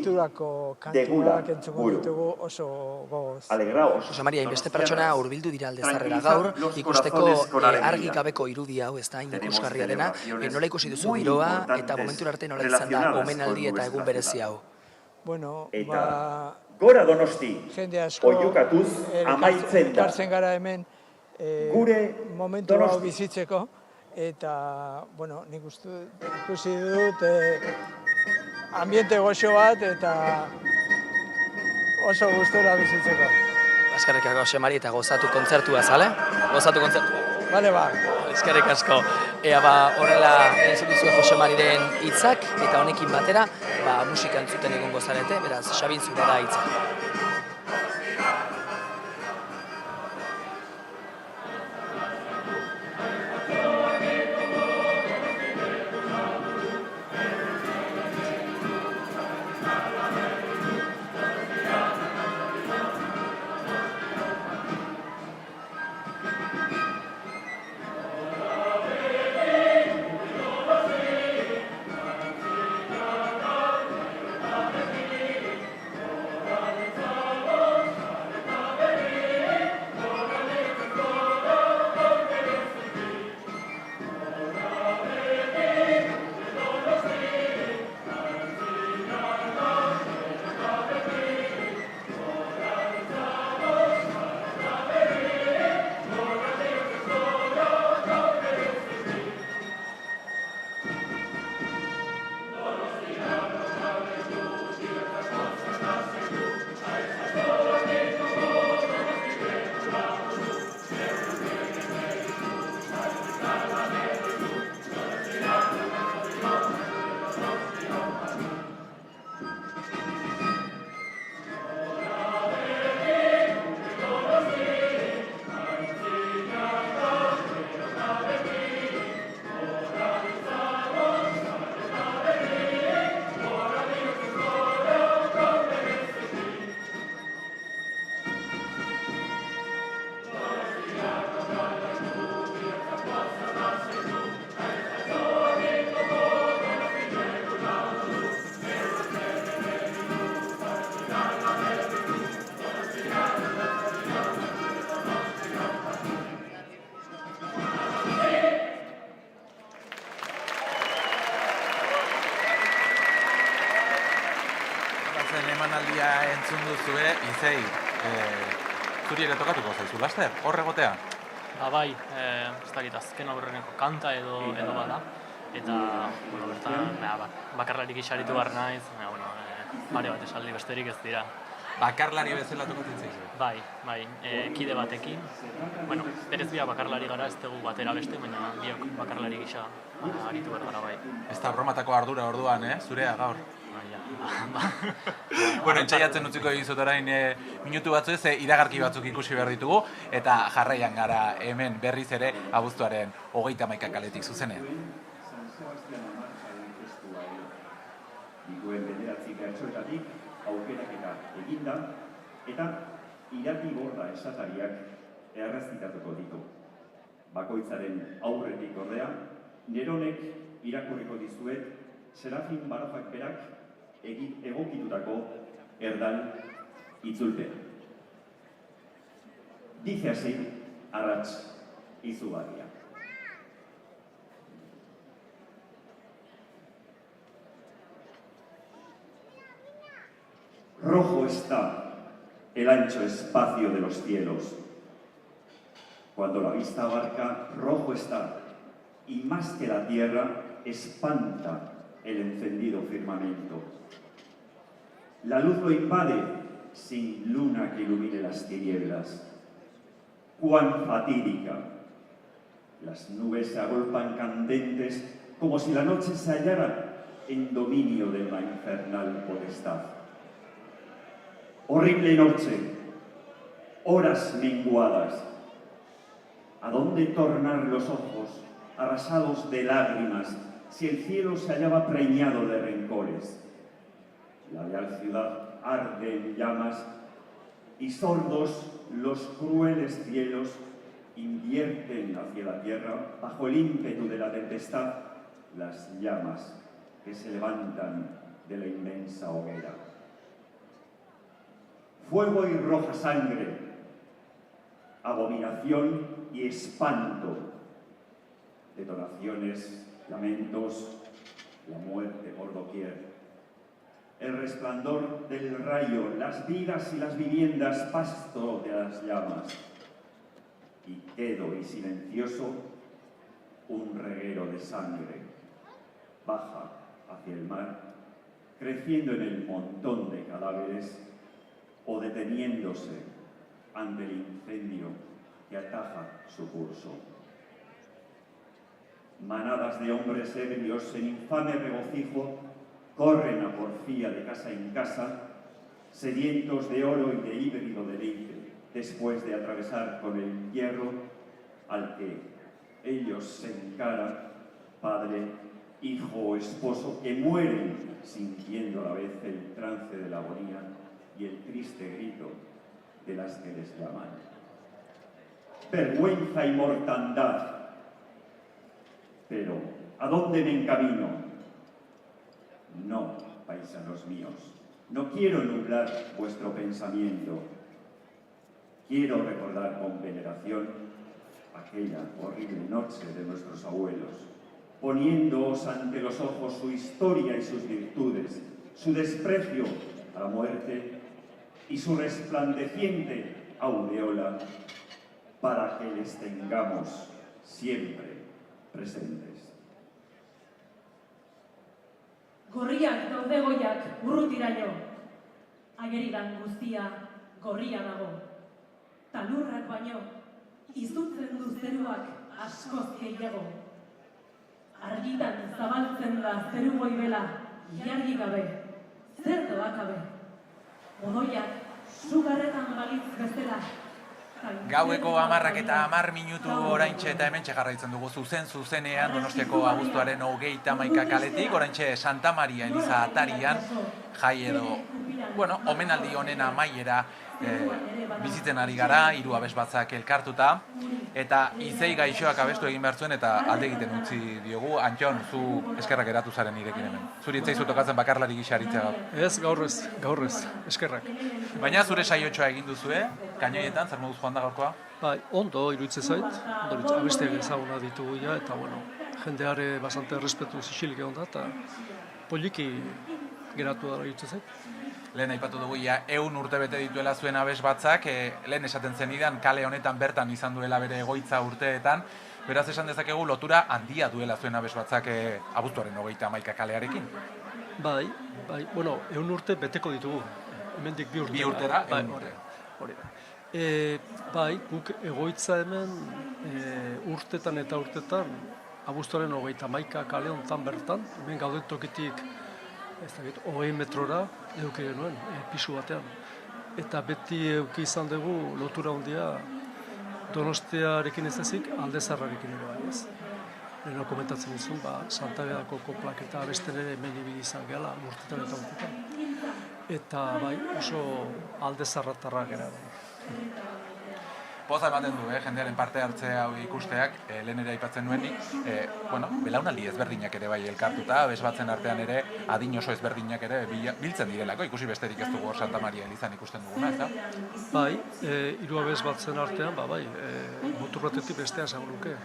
kantuak entzuko ditugu oso gogoz. Jose Maria, inbeste pertsona hurbildu dira aldezarrera gaur, ikusteko argi gabeko irudi hau, ez da, ikusgarria dena, nola ikusi duzu giroa eta momentur arte nola izan da omenaldi eta egun berezi hau? Bueno, Gora Donosti, oiukatuz, amaitzen da. Ekartzen gara hemen momentu hau bizitzeko, eta, bueno, nik ikusi dut ambiente goxo bat eta oso gustura bizitzeko. Eskerrik asko, Jose Mari, eta gozatu kontzertua, zale? Gozatu kontzertua. Bale, ba. Eskerrik asko. Ea, horrela entzun duzue Jose Mariren hitzak, eta honekin batera, musika entzuten egongo zarete, beraz, Xabin zure da hitzak. entzun duzue, Izei, zuri ere tokatuko zaizu, laster, hor egotea? Bai, ez dakit azken aurreneko kanta edo bada. Eta, bertan, bakarlarik isaritu behar naiz, pare bat esaldi besterik ez dira. Bakarlari bezala tokatzen zaizu? Bai, kide batekin. Berez biak bakarlari gara, ez dugu batera beste, baina biok bakarlari gisa aritu behar gara bai. Ez da bromatako ardura orduan, zurea gaur? Bueno, entzaiatzen utziko egizut orain minutu batzu ez, iragarki batzuk ikusi behar ditugu, eta jarraian gara hemen berriz ere abuztuaren 31 kaletik zuzenean. Dituen 9 pertsoetatik aukeraketa eginda, eta irati borda esatariak erraztitatuko ditu. Bakoitzaren aurretik ordea, Neronek irakurriko dizuet Serafin Barofak berak egokitutako erdal itzulpena. Dice así Arrats Izugarria. Rojo está el ancho espacio de los cielos. Cuando la vista abarca, rojo está, y más que la tierra, espanta el encendido firmamento. La luz lo invade, sin luna que ilumine las tinieblas. ¡Cuán fatídica! Las nubes se agolpan candentes, como si la noche se hallara en dominio de una infernal potestad. Horrible noche, horas menguadas. ¿A dónde tornar los ojos, arrasados de lágrimas, si el cielo se hallaba preñado de rencores? La leal ciudad arde en llamas y sordos los crueles cielos invierten hacia la tierra, bajo el ímpetu de la tempestad, las llamas que se levantan de la inmensa hoguera. Fuego y roja sangre, abominación y espanto, detonaciones, lamentos, la muerte por doquier. El resplandor del rayo, las vidas y las viviendas, pasto de las llamas. Y quedo y silencioso, un reguero de sangre baja hacia el mar, creciendo en el montón de cadáveres o deteniéndose ante el incendio que ataja su curso. Manadas de hombres ebrios en infame regocijo corren a porfía de casa en casa, sedientos de oro y de híbrido deleite, después de atravesar con el hierro al que ellos se encaran, padre, hijo o esposo, que mueren sintiendo a la vez el trance de la agonía y el triste grito de las que les llaman. Vergüenza y mortandad. Pero, ¿a dónde me encamino? No, paisanos míos, no quiero nublar vuestro pensamiento. Quiero recordar con veneración aquella horrible noche de nuestros abuelos, poniéndoos ante los ojos su historia y sus virtudes, su desprecio a la muerte y su resplandeciente aureola, para que les tengamos siempre presentes. Gorriak daude goiak urrutiraino, ageridan guztia gorria dago. Talurrak baino, izutzen du zeruak askoz gehiago. Argitan zabaltzen da zeru goibela, ilargi gabe, zer doakabe. Odoiak sugarretan balitz bezala. Gaueko 10 eta 10 minutu oraintxe eta hementxe jarraitzen dugu zuzenean Donostiako abuztuaren 31 kaletik, oraintxe Santa Maria Eliza atarian jai edo, omenaldi honen amaiera bizitzen ari gara, 3 abesbatzak elkartuta, eta Izei gaixoak abestu egin behar zuen eta alde egiten utzi diogu. Antxon, zu eskerrak eratu zaren nirekin hemen. Zuri etzaizu tokatzen bakarlari gisa aritzea gaur. Ez, gaur ez, eskerrak. Baina zure saiotxoa egin duzue, kainoietan, zer moduz joan da gaurkoa? Bai, ondo iruditzen zait, abesteak ezaguna ditugu ja, eta jendeare bastante respetu zixilik egon da, eta poliki geratu dara iruditzen zait. Lehen aipatu dugu, 100 urte bete dituela zuen abes batzak, lehen esaten zenidan kale honetan bertan izan duela bere egoitza urteetan, beraz esan dezakegu lotura handia duela zuen abes batzak abuztuaren 31 kalearekin. Bai, bueno, 100 urte beteko ditugu, hemendik 2 urte. 2 urtera, 100 urte. Hori da. Bai, guk egoitza hemen urtetan eta urtetan, abuztuaren 31 kale honetan bertan, hemen gauden tokitik 20 metrora eduki genuen, pisu batean. Eta beti eduki izan dugu lotura handia Donostiarekin ez ezik, Aldezarrarekin ere bai, ez. Leheno komentatzen dizun, Santageako koplak eta abesten ere hemen ibili izan gehala, urtetan eta urtetan. Eta bai, oso Aldezarratarra gara bai. Poza ematen du, jendearen parte hartze hau ikusteak, lehen ere aipatzen nuenik, belaunaldi ezberdinak ere bai elkartuta, abes batzen artean ere, adin oso ezberdinak ere biltzen direlako, ikusi besterik ez dugu hor Santa Maria elizan ikusten duguna, ez da? Bai, 3 abes batzen artean, mutur batetik bestea esango nuke.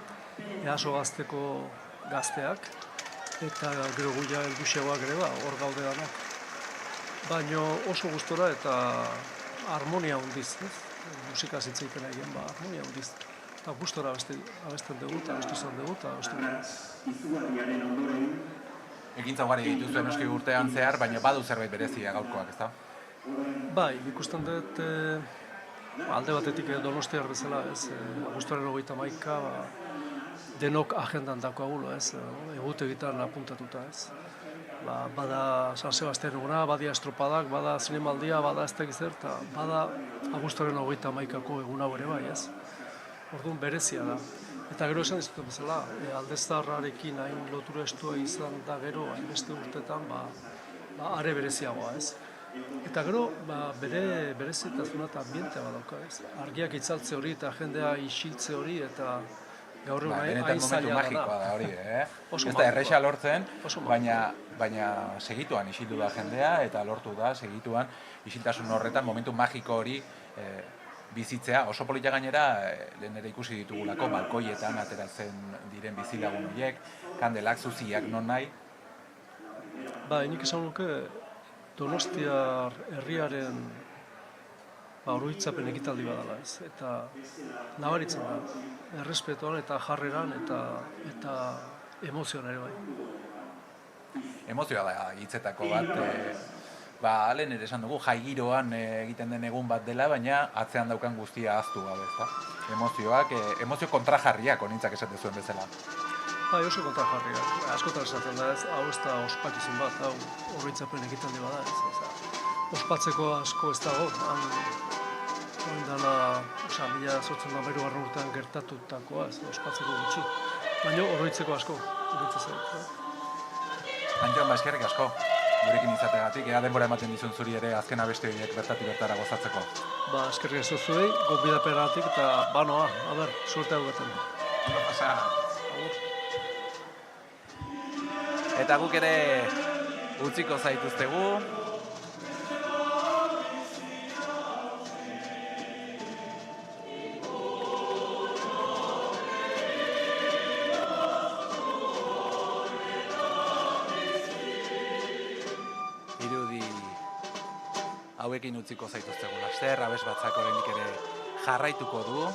Easo gazteko gazteak, eta gero guia helduxegoak ere hor gaude danak. Baina oso gustora eta harmonia handiz, ez? Musika zitzaiten egin, harmonia handiz. Eta gustora abesten dugu, eta abestu izan dugu, eta abestu dugu. Ekintza ugari dituzuen noski urtean zehar, baina badu zerbait berezia gaurkoak, ez da? Bai, ikusten dut alde batetik Donostiar bezala, ez? Abuztuaren 31 denok agendan dakoagulo, ez? Egutegitan apuntatuta, ez? Bada San Sebastian eguna, badia estropadak, bada zinemaldia, bada ez tegiz eta bada abuztuaren 31ko eguna ere bai, ez? Orduan berezia da. Eta gero esan dizuten bezala, Aldezarrarekin hain lotura estua izan da gero, hainbeste urtetan, are bereziagoa, ez? Eta gero, bere berezitasuna eta ambientea badauka, ez? Argiak itzaltze hori eta jendea isiltze hori eta gaur egun hain zaila da. Magikoa da hori, ez da erresa lortzen, baina segituan isildu da jendea eta lortu da segituan isiltasun horretan momentu magiko hori bizitzea. Oso polita gainera, lehen ere ikusi ditugulako, balkoietan ateratzen diren bizilagun horiek, kandelak, zuziak, non nahi. Nik esan nuke Donostiar herriaren oroitzapen ekitaldi badala, ez? Eta nabaritzen da, errespetuan eta jarreran eta emozioan ere bai. Emozioa da hitzetako bat, lehen ere esan dugu, jai giroan egiten den egun bat dela, baina atzean daukan guztia ahaztu gabe, ez da? Emozio kontrajarriak onintzak esaten zuen bezala. Bai, oso kontrajarriak. Askotan esaten da, ez? Hau ez da ospakizun bat, hau oroitzapen ekitaldi bada, ez? Ospatzeko asko ez dago, dela, 1930 urtean gertatutakoa, ospatzeko gutxi. Baina oroitzeko asko, oroitzeko asko. Antxon, eskerrik asko, gurekin izategatik, ea denbora ematen dizun zuri ere azken abeste horiek bertatik bertara gozatzeko. Eskerrik asko zuei, gonbidapenagatik eta noa, suerte haugaten. Ondo pasa. Eta guk ere utziko zaituztegu. Hauekin utziko zaituztegu laster, abes batzak oraindik ere jarraituko du.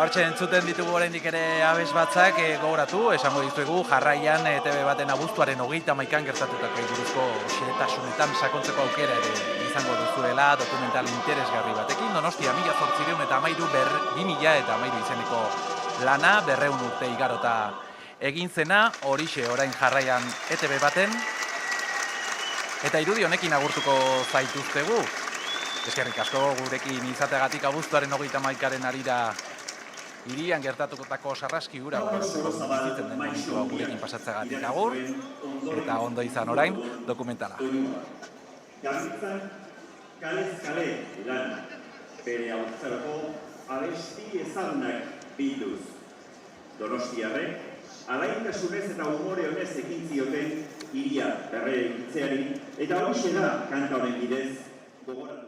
Hortxe entzuten ditugu oraindik ere abes batzak gogoratu, esango dizuegu jarraian TV baten abuztuaren 31an gertatutako buruzko xehetasunetan sakontzeko aukera ere izango duzuela dokumental interesgarri batekin. Donostia 2013 izeneko lana 200 urte igarota egin zena, horixe orain jarraian ETV baten, eta irudi honekin agurtuko zaituztegu. Eskerrik asko gurekin izateagatik abuztuaren 31aren harira hirian gertatutako sarraski hura bizitzen den momentua gurekin pasatzeagatik agur, eta ondo izan orain dokumentala. Gabitzan, kalez kale lan bere haurtzarako abesti ezagunak bilduz. Donostiarrek, alaintasunez eta umore honez ekin zioten hiria berre egitzeari, eta horixe da kanta honen bidez gogoratu.